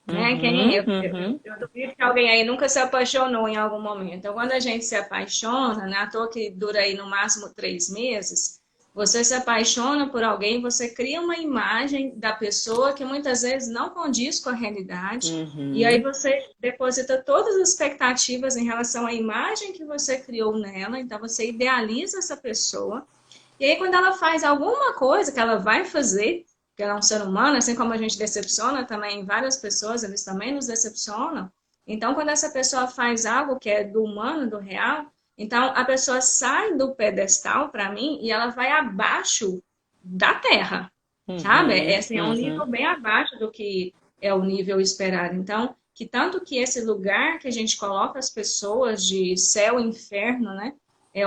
S2: Né?
S1: Uhum. Uhum.
S2: Eu duvido que alguém aí nunca se apaixonou em algum momento. Então, quando a gente se apaixona, né, à toa que dura aí no máximo 3 meses, você se apaixona por alguém, você cria uma imagem da pessoa que muitas vezes não condiz com a realidade, e aí
S1: Uhum.
S2: você deposita todas as expectativas em relação à imagem que você criou nela, então você idealiza essa pessoa, e aí, quando ela faz alguma coisa que ela vai fazer, que ela é um ser humano, assim como a gente decepciona também várias pessoas, eles também nos decepcionam. Então, quando essa pessoa faz algo que é do humano, do real, então a pessoa sai do pedestal, para mim, e ela vai abaixo da terra, sabe?
S1: Uhum.
S2: Assim, é um nível
S1: Uhum.
S2: bem abaixo do que é o nível esperado. Então, que tanto que esse lugar que a gente coloca as pessoas de céu e inferno, né?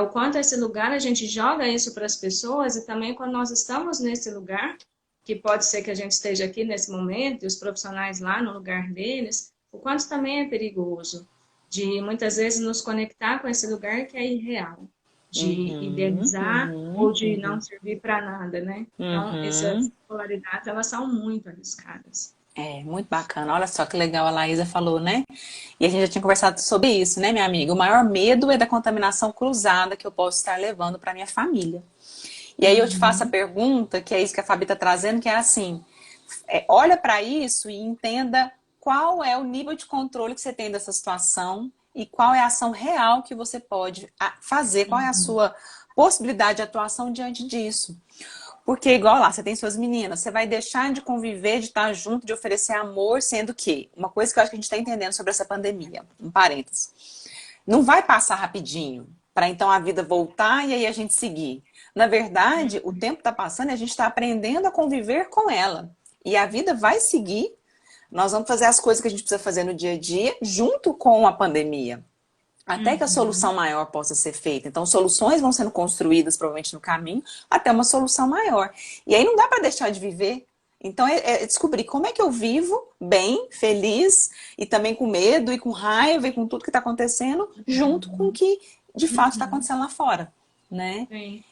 S2: O quanto esse lugar a gente joga isso para as pessoas e também quando nós estamos nesse lugar, que pode ser que a gente esteja aqui nesse momento e os profissionais lá no lugar deles, o quanto também é perigoso de muitas vezes nos conectar com esse lugar que é irreal, de
S1: Uhum.
S2: idealizar ou
S1: Uhum.
S2: de não
S1: Uhum.
S2: servir para nada, né? Então, essas
S1: Uhum.
S2: polaridades, elas são muito arriscadas.
S1: É, muito bacana. Olha só que legal a Laísa falou, né? E a gente já tinha conversado sobre isso, né, minha amiga? O maior medo é da contaminação cruzada que eu posso estar levando para minha família. E aí eu te faço a
S2: Uhum.
S1: pergunta, que é isso que a Fabi está trazendo, que é assim, olha para isso e entenda qual é o nível de controle que você tem dessa situação e qual é a ação real que você pode fazer, qual é a
S2: Uhum.
S1: sua possibilidade de atuação diante disso. Porque, igual lá, você tem suas meninas, você vai deixar de conviver, de estar junto, de oferecer amor, sendo que, uma coisa que eu acho que a gente está entendendo sobre essa pandemia, um parênteses, não vai passar rapidinho, para então a vida voltar e aí a gente seguir. Na verdade, o tempo está passando e a gente está aprendendo a conviver com ela. E a vida vai seguir, nós vamos fazer as coisas que a gente precisa fazer no dia a dia, junto com a pandemia. Até que a
S2: Uhum.
S1: solução maior possa ser feita. Então, soluções vão sendo construídas, provavelmente, no caminho, até uma solução maior. E aí não dá para deixar de viver. Então, é descobrir como é que eu vivo bem, feliz, e também com medo, e com raiva, e com tudo que está acontecendo, junto com o que, de fato, está
S2: Uhum.
S1: acontecendo lá fora. Né?
S2: Sim.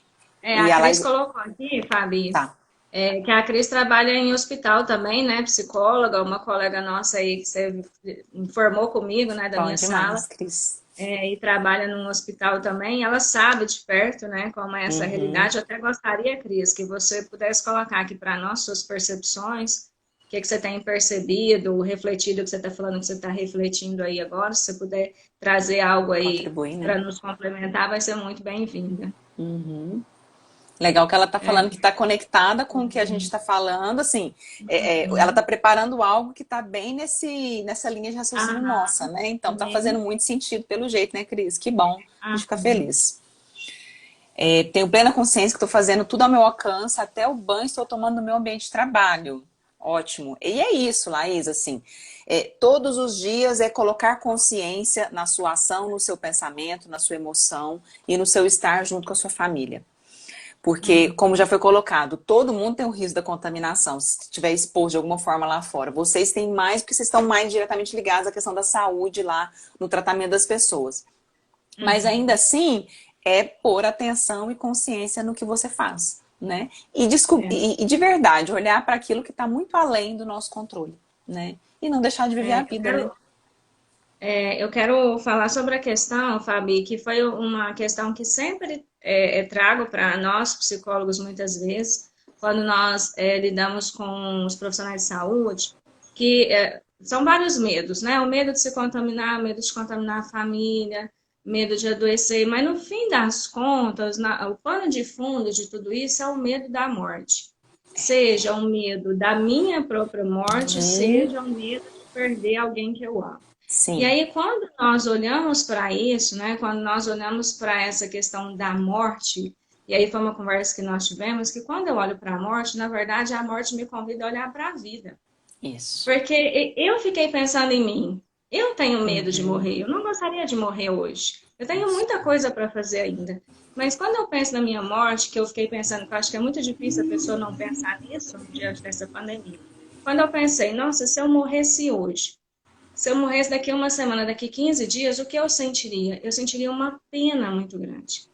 S1: E
S2: A
S1: ela...
S2: Cris colocou aqui, Fabi,
S1: Tá.
S2: que a Cris trabalha em hospital também, né? Psicóloga, uma colega nossa aí que você informou comigo, né, da
S1: Bom
S2: minha sala.
S1: demais, Cris.
S2: E trabalha num hospital também, ela sabe de perto, né, como é essa
S1: Uhum.
S2: realidade. Eu até gostaria, Cris, que você pudesse colocar aqui para nós suas percepções, o que você tem percebido, refletido, o que você está falando, que você está refletindo aí agora. Se você puder trazer algo aí
S1: Contribui, né?
S2: para nos complementar, vai ser muito bem-vinda.
S1: Uhum. Legal que ela está
S2: É.
S1: falando que está conectada com o que a gente está falando, assim, ela está preparando algo que está bem nessa linha de raciocínio nossa,
S2: Aham,
S1: né? Então está fazendo
S2: sim,
S1: muito sentido pelo jeito, né, Cris? Que bom, a gente fica
S2: aham,
S1: feliz. Tenho plena consciência que estou fazendo tudo ao meu alcance, até o banho estou tomando no meu ambiente de trabalho. Ótimo. E é isso, Laís, assim, todos os dias é colocar consciência na sua ação, no seu pensamento, na sua emoção e no seu estar junto com a sua família. Porque, como
S2: uhum,
S1: já foi colocado, todo mundo tem o risco da contaminação, se estiver exposto de alguma forma lá fora. Vocês têm mais, porque vocês estão mais diretamente ligados à questão da saúde lá, no tratamento das pessoas. Mas ainda
S2: uhum,
S1: assim, é pôr atenção e consciência no que você faz, né?
S2: é.
S1: E de verdade, olhar para aquilo que está muito além do nosso controle, né? E não deixar de viver a
S2: É,
S1: vida, né?
S2: eu quero falar sobre a questão, Fabi, que foi uma questão que sempre trago para nós, psicólogos, muitas vezes, quando nós lidamos com os profissionais de saúde, que são vários medos, né? O medo de se contaminar, o medo de contaminar a família, medo de adoecer, mas no fim das contas, o pano de fundo de tudo isso é o medo da morte. Seja o medo da minha própria morte,
S1: Uhum.
S2: seja o medo de perder alguém que eu amo. E
S1: Sim.
S2: aí, quando nós olhamos para isso, né, quando nós olhamos para essa questão da morte, e aí foi uma conversa que nós tivemos, que quando eu olho para a morte, na verdade, a morte me convida a olhar para a vida.
S1: Isso.
S2: Porque eu fiquei pensando em mim. Eu tenho medo de
S1: Uhum.
S2: morrer. Eu não gostaria de morrer hoje. Eu tenho
S1: Isso.
S2: muita coisa para fazer ainda. Mas quando eu penso na minha morte, que eu fiquei pensando, que eu acho que é muito difícil a pessoa não pensar nisso diante dessa pandemia. Quando eu pensei, nossa, se eu morresse hoje, se eu morresse daqui a uma semana, daqui 15 dias, o que eu sentiria? Eu sentiria uma pena muito grande,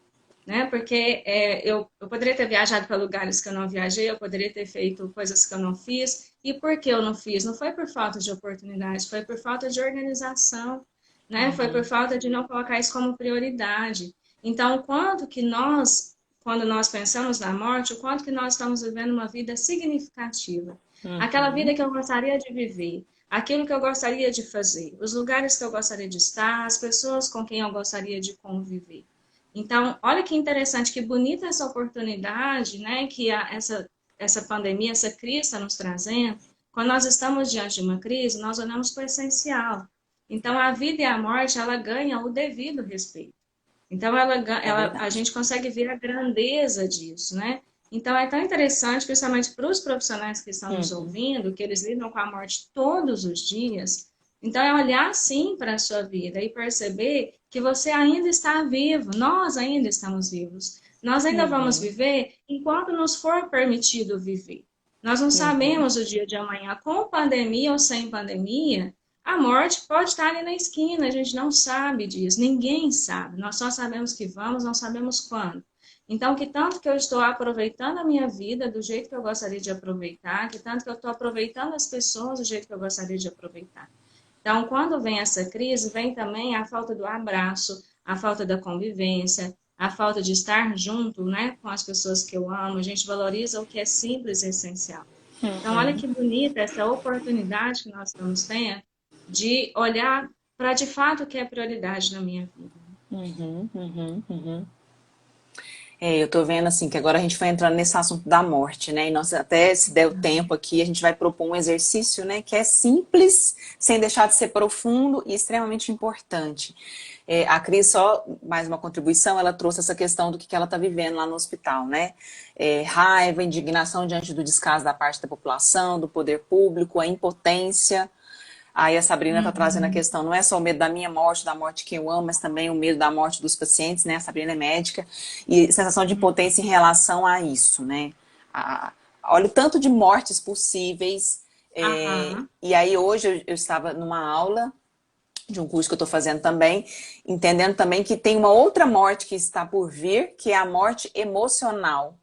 S2: né? Porque eu poderia ter viajado para lugares que eu não viajei, eu poderia ter feito coisas que eu não fiz. E por que eu não fiz? Não foi por falta de oportunidade, foi por falta de organização, né? Foi por
S1: Uhum.
S2: falta de não colocar isso como prioridade. Então, quanto que nós, quando nós pensamos na morte, o quanto que nós estamos vivendo uma vida significativa. Aquela vida
S1: Uhum.
S2: que eu gostaria de viver, aquilo que eu gostaria de fazer, os lugares que eu gostaria de estar, as pessoas com quem eu gostaria de conviver. Então, olha que interessante, que bonita essa oportunidade, né, que essa pandemia, essa crise está nos trazendo. Quando nós estamos diante de uma crise, nós olhamos para o essencial. Então, a vida e a morte, ela ganham o devido respeito. Então,
S1: É
S2: a
S1: verdade.
S2: gente consegue ver a grandeza disso, né? Então, é tão interessante, principalmente para os profissionais que estão nos
S1: Uhum.
S2: ouvindo, que eles lidam com a morte todos os dias. Então, é olhar sim para a sua vida e perceber que você ainda está vivo, nós ainda estamos vivos. Nós ainda vamos
S1: Uhum.
S2: viver enquanto nos for permitido viver. Nós não
S1: Uhum.
S2: sabemos o dia de amanhã, com pandemia ou sem pandemia, a morte pode estar ali na esquina, a gente não sabe disso, ninguém sabe. Nós só sabemos que vamos, não sabemos quando. Então, que tanto que eu estou aproveitando a minha vida do jeito que eu gostaria de aproveitar, que tanto que eu estou aproveitando as pessoas do jeito que eu gostaria de aproveitar. Então, quando vem essa crise, vem também a falta do abraço, a falta da convivência, a falta de estar junto, né, com as pessoas que eu amo. A gente valoriza o que é simples e essencial. Então, olha que bonita essa oportunidade que nós estamos tendo de olhar para de fato o que é prioridade na minha vida.
S1: Uhum, uhum, uhum. Eu tô vendo assim que agora a gente vai entrando nesse assunto da morte, né? E nós até, se der o tempo aqui, a gente vai propor um exercício, né? Que é simples, sem deixar de ser profundo e extremamente importante. A Cris, só mais uma contribuição, ela trouxe essa questão do que ela está vivendo lá no hospital, né? Raiva, indignação diante do descaso da parte da população, do poder público, a impotência. Aí a Sabrina está trazendo a
S2: Uhum.
S1: questão, não é só o medo da minha morte, da morte que eu amo, mas também o medo da morte dos pacientes, né? A Sabrina é médica. E sensação de impotência em relação a isso, né? Olha o tanto de mortes possíveis.
S2: Aham.
S1: E aí hoje eu estava numa aula de um curso que eu estou fazendo também, entendendo também que tem uma outra morte que está por vir, que é a morte emocional,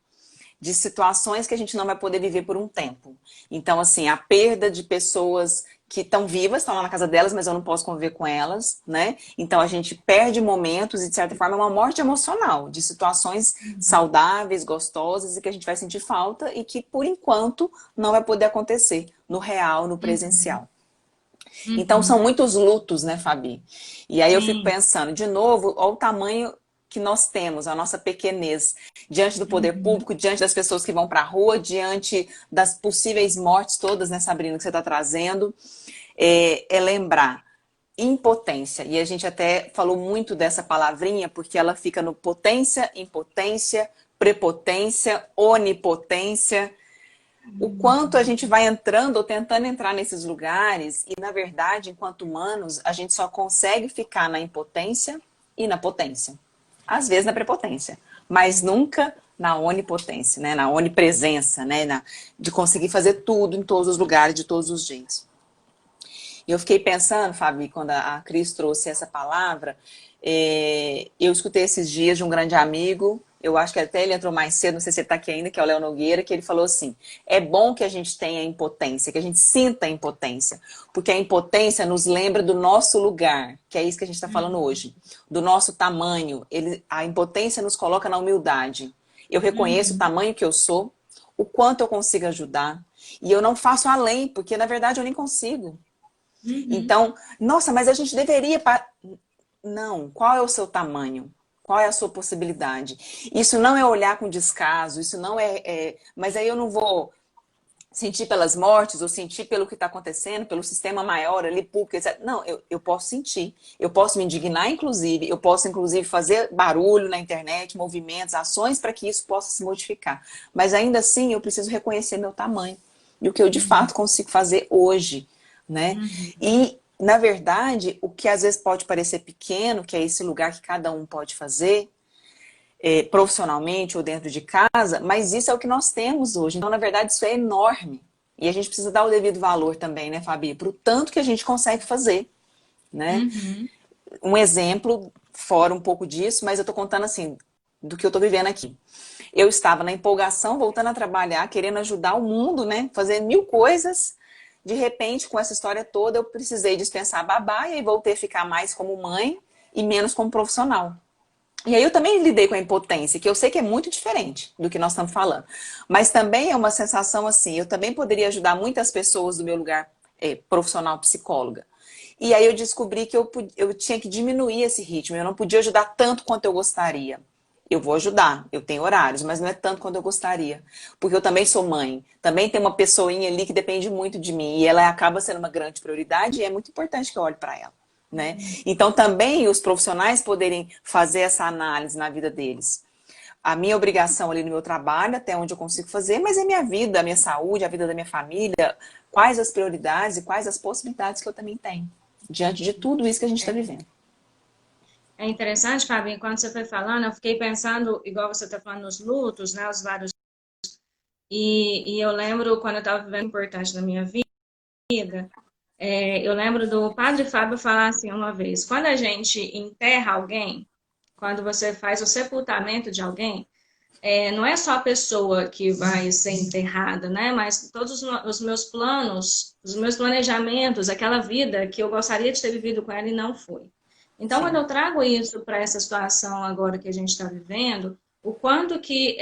S1: de situações que a gente não vai poder viver por um tempo. Então, assim, a perda de pessoas que estão vivas, estão lá na casa delas, mas eu não posso conviver com elas, né? Então a gente perde momentos e, de certa forma, é uma morte emocional, de situações saudáveis, gostosas e que a gente vai sentir falta e que, por enquanto, não vai poder acontecer no real, no
S2: Uhum.
S1: presencial. Então são
S2: Uhum.
S1: muitos lutos, né, Fabi? E aí eu fico
S2: Sim.
S1: pensando, de novo, olha o tamanho que nós temos, a nossa pequenez, diante do poder
S2: Uhum.
S1: público, diante das pessoas que vão para a rua, diante das possíveis mortes todas, né, Sabrina, que você está trazendo, é lembrar impotência. E a gente até falou muito dessa palavrinha, porque ela fica no potência, impotência, prepotência, onipotência, o quanto a gente vai entrando ou tentando entrar nesses lugares e, na verdade, enquanto humanos, a gente só consegue ficar na impotência e na potência. Às vezes na prepotência, mas nunca na onipotência, né? Na onipresença, né? De conseguir fazer tudo em todos os lugares, de todos os jeitos. E eu fiquei pensando, Fabi, quando a Cris trouxe essa palavra, eu escutei esses dias de um grande amigo, eu acho que até ele entrou mais cedo, não sei se ele está aqui ainda, que é o Léo Nogueira, que ele falou assim, é bom que a gente tenha impotência, que a gente sinta a impotência, porque a impotência nos lembra do nosso lugar, que é isso que a gente está falando hoje, do nosso tamanho. A impotência nos coloca na humildade. Eu reconheço o
S2: Uhum.
S1: tamanho que eu sou, o quanto eu consigo ajudar, e eu não faço além, porque na verdade eu nem consigo.
S2: Uhum.
S1: Então, nossa, mas a gente deveria... Não, qual é o seu tamanho? Qual é a sua possibilidade? Isso não é olhar com descaso, isso não mas aí eu não vou sentir pelas mortes ou sentir pelo que está acontecendo, pelo sistema maior ali, público, etc. Não, eu posso sentir. Eu posso me indignar, inclusive. Eu posso, inclusive, fazer barulho na internet, movimentos, ações para que isso possa se modificar. Mas ainda assim, eu preciso reconhecer meu tamanho e o que eu de
S2: Uhum.
S1: fato consigo fazer hoje, né?
S2: Uhum.
S1: E, na verdade, o que às vezes pode parecer pequeno, que é esse lugar que cada um pode fazer, profissionalmente ou dentro de casa, mas isso é o que nós temos hoje. Então, na verdade, isso é enorme. E a gente precisa dar o devido valor também, né, Fabi? Para o tanto que a gente consegue fazer, né?
S2: Uhum.
S1: Um exemplo, fora um pouco disso, mas eu estou contando assim, do que eu estou vivendo aqui. Eu estava na empolgação, voltando a trabalhar, querendo ajudar o mundo, né? Fazer mil coisas. De repente, com essa história toda, eu precisei dispensar a babá e aí voltei a ficar mais como mãe e menos como profissional. E aí eu também lidei com a impotência, que eu sei que é muito diferente do que nós estamos falando. Mas também é uma sensação assim, eu também poderia ajudar muitas pessoas do meu lugar profissional psicóloga. E aí eu descobri que eu tinha que diminuir esse ritmo, eu não podia ajudar tanto quanto eu gostaria. Eu vou ajudar, eu tenho horários, mas não é tanto quanto eu gostaria. Porque eu também sou mãe, também tem uma pessoinha ali que depende muito de mim, e ela acaba sendo uma grande prioridade e é muito importante que eu olhe para ela. Né? Então também os profissionais poderem fazer essa análise na vida deles. A minha obrigação ali no meu trabalho, até onde eu consigo fazer, mas é minha vida, a minha saúde, a vida da minha família, quais as prioridades e quais as possibilidades que eu também tenho, diante de tudo isso que a gente está vivendo.
S2: É interessante, Fábio, enquanto você foi falando, eu fiquei pensando, igual você está falando, nos lutos, né, os vários. E eu lembro quando eu estava vivendo importante na minha vida, eu lembro do Padre Fábio falar assim uma vez: quando a gente enterra alguém, quando você faz o sepultamento de alguém, não é só a pessoa que vai ser enterrada, né? Mas todos os meus planos, os meus planejamentos, aquela vida que eu gostaria de ter vivido com ela e não foi. Então, quando
S1: Sim.
S2: eu trago isso para essa situação agora que a gente está vivendo, o quanto que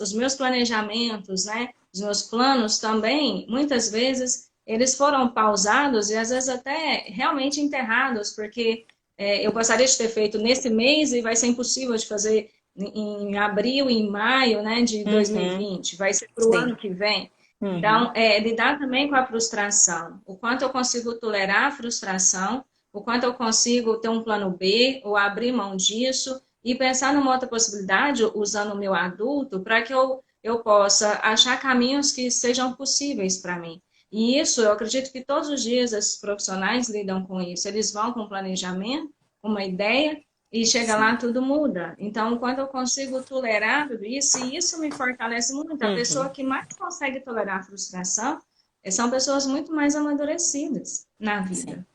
S2: os meus planejamentos, né? Os meus planos também, muitas vezes, eles foram pausados e às vezes até realmente enterrados, porque eu gostaria de ter feito nesse mês e vai ser impossível de fazer em abril e em maio, né, de
S1: Uhum.
S2: 2020, vai ser para o
S1: Sim.
S2: ano que vem.
S1: Uhum.
S2: Então, lidar também com a frustração, o quanto eu consigo tolerar a frustração, o quanto eu consigo ter um plano B ou abrir mão disso e pensar numa outra possibilidade, usando o meu adulto, para que eu possa achar caminhos que sejam possíveis para mim. E isso, eu acredito que todos os dias esses profissionais lidam com isso. Eles vão com planejamento, uma ideia, e chega
S1: Sim.
S2: lá, tudo muda. Então, quando eu consigo tolerar tudo isso, e isso me fortalece muito, a pessoa
S1: Uhum.
S2: que mais consegue tolerar a frustração são pessoas muito mais amadurecidas na
S1: Sim.
S2: vida.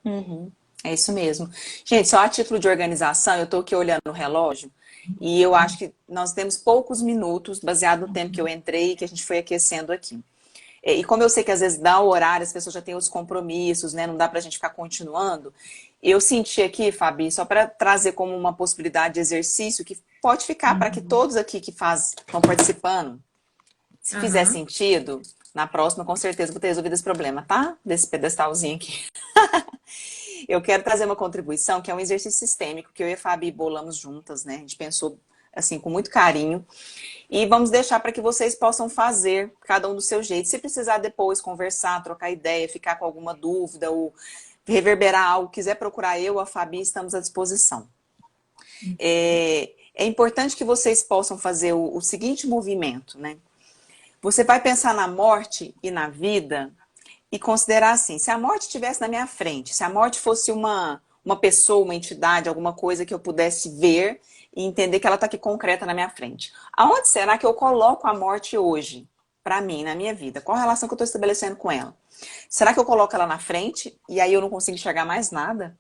S1: Uhum. É isso mesmo. Gente, só a título de organização, eu estou aqui olhando o relógio e eu acho que nós temos poucos minutos, baseado no tempo que eu entrei e que a gente foi aquecendo aqui. E como eu sei que às vezes dá o horário, as pessoas já têm os compromissos, né? Não dá pra gente ficar continuando. Eu senti aqui, Fabi, só para trazer como uma possibilidade de exercício que pode ficar para que todos aqui que estão participando, se fizer
S2: Aham.
S1: sentido, na próxima com certeza vou ter resolvido esse problema, tá? Desse pedestalzinho aqui. Eu quero trazer uma contribuição que é um exercício sistêmico que eu e a Fabi bolamos juntas, né? A gente pensou assim com muito carinho e vamos deixar para que vocês possam fazer cada um do seu jeito. Se precisar depois conversar, trocar ideia, ficar com alguma dúvida ou reverberar algo, quiser procurar eu ou a Fabi, estamos à disposição. É importante que vocês possam fazer o seguinte movimento, né? Você vai pensar na morte e na vida e considerar assim, se a morte estivesse na minha frente, se a morte fosse uma pessoa, uma entidade, alguma coisa que eu pudesse ver e entender que ela está aqui concreta na minha frente. Aonde será que eu coloco a morte hoje, para mim, na minha vida? Qual a relação que eu estou estabelecendo com ela? Será que eu coloco ela na frente e aí eu não consigo enxergar mais nada?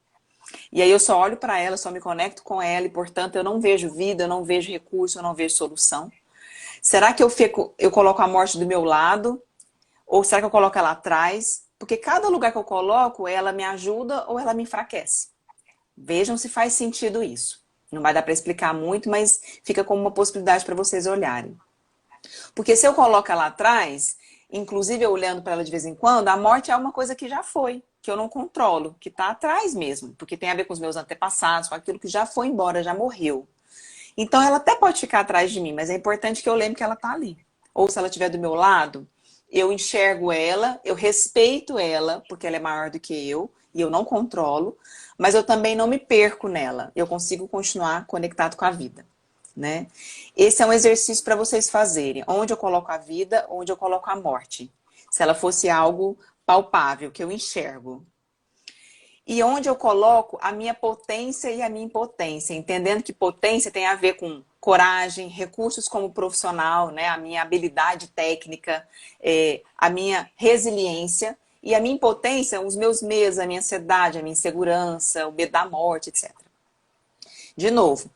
S1: E aí eu só olho para ela, só me conecto com ela e, portanto, eu não vejo vida, eu não vejo recurso, eu não vejo solução? Será que eu coloco a morte do meu lado? Ou será que eu coloco ela atrás? Porque cada lugar que eu coloco, ela me ajuda ou ela me enfraquece. Vejam se faz sentido isso. Não vai dar para explicar muito, mas fica como uma possibilidade para vocês olharem. Porque se eu coloco ela atrás, inclusive eu olhando para ela de vez em quando, a morte é uma coisa que já foi, que eu não controlo, que está atrás mesmo, porque tem a ver com os meus antepassados, com aquilo que já foi embora, já morreu. Então ela até pode ficar atrás de mim, mas é importante que eu lembre que ela está ali. Ou se ela estiver do meu lado, eu enxergo ela, eu respeito ela, porque ela é maior do que eu, e eu não controlo, mas eu também não me perco nela. Eu consigo continuar conectado com a vida, né? Esse é um exercício para vocês fazerem. Onde eu coloco a vida, onde eu coloco a morte. Se ela fosse algo palpável, que eu enxergo. E onde eu coloco a minha potência e a minha impotência, entendendo que potência tem a ver com coragem, recursos como profissional, né, a minha habilidade técnica, a minha resiliência, e a minha impotência, os meus medos, a minha ansiedade, a minha insegurança, o medo da morte, etc. De novo,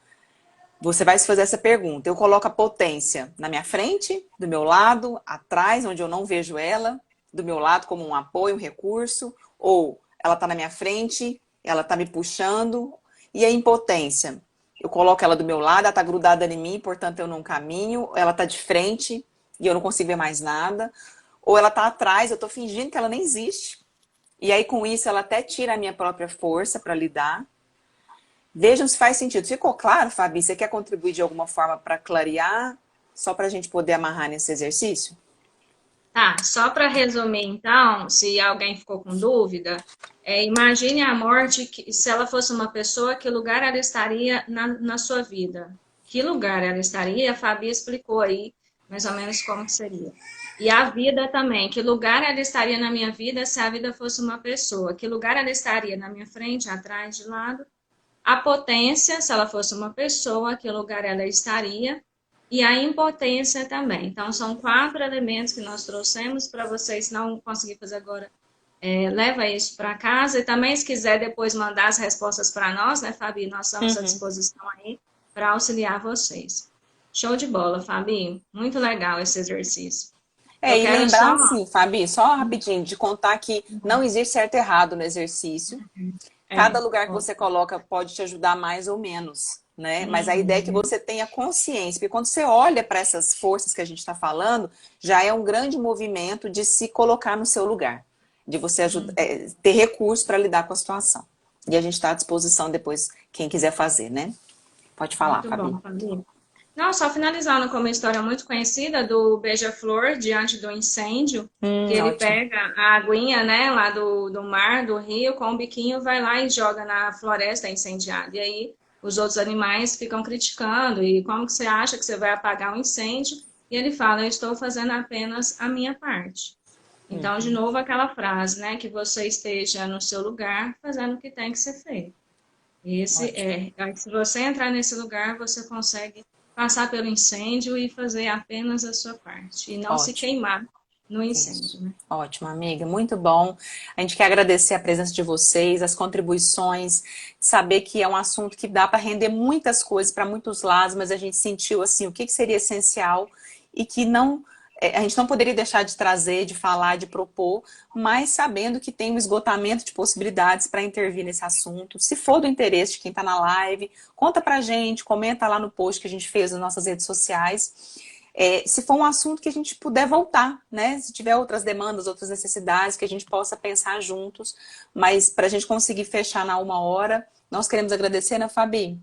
S1: você vai se fazer essa pergunta. Eu coloco a potência na minha frente, do meu lado, atrás, onde eu não vejo ela, do meu lado como um apoio, um recurso, ou ela está na minha frente, ela está me puxando. E a impotência? Eu coloco ela do meu lado, ela está grudada em mim, portanto eu não caminho, ela está de frente e eu não consigo ver mais nada. Ou ela está atrás, eu estou fingindo que ela nem existe. E aí com isso ela até tira a minha própria força para lidar. Vejam se faz sentido. Ficou claro, Fabi? Você quer contribuir de alguma forma para clarear? Só para a gente poder amarrar nesse exercício?
S2: Tá, só para resumir então, se alguém ficou com dúvida, imagine a morte, se ela fosse uma pessoa, que lugar ela estaria na sua vida? Que lugar ela estaria? A Fabi explicou aí mais ou menos como que seria. E a vida também, que lugar ela estaria na minha vida se a vida fosse uma pessoa? Que lugar ela estaria na minha frente, atrás, de lado? A potência, se ela fosse uma pessoa, que lugar ela estaria? E a impotência também. Então, são 4 elementos que nós trouxemos para vocês. Se não conseguir fazer agora, leva isso para casa. E também, se quiser depois mandar as respostas para nós, né, Fabi? Nós estamos à
S1: Uhum.
S2: disposição aí para auxiliar vocês. Show de bola, Fabi. Muito legal esse exercício. Eu
S1: E
S2: quero só.
S1: lembrar assim, Fabi, só rapidinho, de contar que não existe certo e errado no exercício. Cada
S2: É,
S1: lugar que
S2: ó,
S1: você coloca pode te ajudar mais ou menos, né? Mas a ideia é que
S2: uhum,
S1: você tenha consciência, porque quando você olha para essas forças que a gente está falando, já é um grande movimento de se colocar no seu lugar, de você ajudar,
S2: uhum.
S1: ter recursos para lidar com a situação. E a gente está à disposição depois, quem quiser fazer, né? Pode falar,
S2: Muito
S1: Fabi.
S2: bom, Fabi. Não, só finalizando com uma história muito conhecida do Beija-Flor diante do incêndio, que ele
S1: Ótimo.
S2: pega a aguinha, né, lá do mar, do rio, com o biquinho, vai lá e joga na floresta incendiada. E aí os outros animais ficam criticando, e como que você acha que você vai apagar o incêndio? E ele fala, eu estou fazendo apenas a minha parte. Então, de novo, aquela frase, né, que você esteja no seu lugar fazendo o que tem que ser feito.
S1: Ótimo.
S2: Se você entrar nesse lugar, você consegue passar pelo incêndio e fazer apenas a sua parte, e não se
S1: Ótimo.
S2: queimar no
S1: Isso.
S2: incêndio, né?
S1: Ótimo, amiga. Muito bom. A gente quer agradecer a presença de vocês, as contribuições, saber que é um assunto que dá para render muitas coisas para muitos lados, mas a gente sentiu assim o que seria essencial e que não a gente não poderia deixar de trazer, de falar, de propor, mas sabendo que tem um esgotamento de possibilidades para intervir nesse assunto. Se for do interesse de quem está na live, conta pra gente, comenta lá no post que a gente fez nas nossas redes sociais. Se for um assunto que a gente puder voltar, né? Se tiver outras demandas, outras necessidades, que a gente possa pensar juntos, mas para a gente conseguir fechar na 1 hora, nós queremos agradecer, né, Fabi?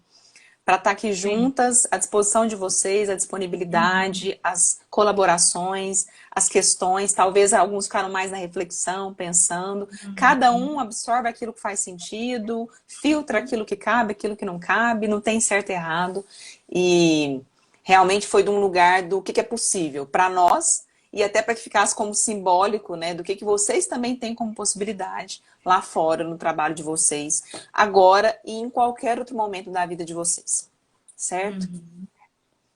S1: Para estar aqui
S2: Sim.
S1: juntas, à disposição de vocês, a disponibilidade, as colaborações, as questões, talvez alguns ficaram mais na reflexão, pensando. Cada um absorve aquilo que faz sentido, filtra aquilo que cabe, aquilo que não cabe, não tem certo e errado. E realmente foi de um lugar do que é possível para nós e até para que ficasse como simbólico, né, do que vocês também têm como possibilidade lá fora, no trabalho de vocês, agora e em qualquer outro momento da vida de vocês. Certo?
S2: Uhum.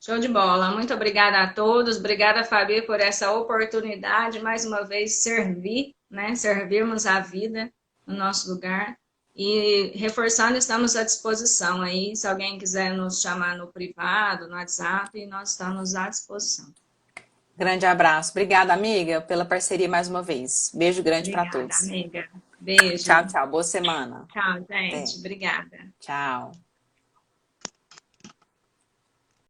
S2: Show de bola. Muito obrigada a todos. Obrigada, Fabi, por essa oportunidade, mais uma vez, servir, né? Servirmos a vida no nosso lugar. E reforçando, estamos à disposição aí. Se alguém quiser nos chamar no privado, no WhatsApp, nós estamos à disposição.
S1: Grande abraço. Obrigada, amiga, pela parceria mais uma vez. Beijo grande para
S2: Obrigada,
S1: todos.
S2: amiga.
S1: Tchau,
S2: Beijo.
S1: tchau. Boa semana.
S2: Tchau,
S1: Até.
S2: gente. Obrigada.
S1: Tchau.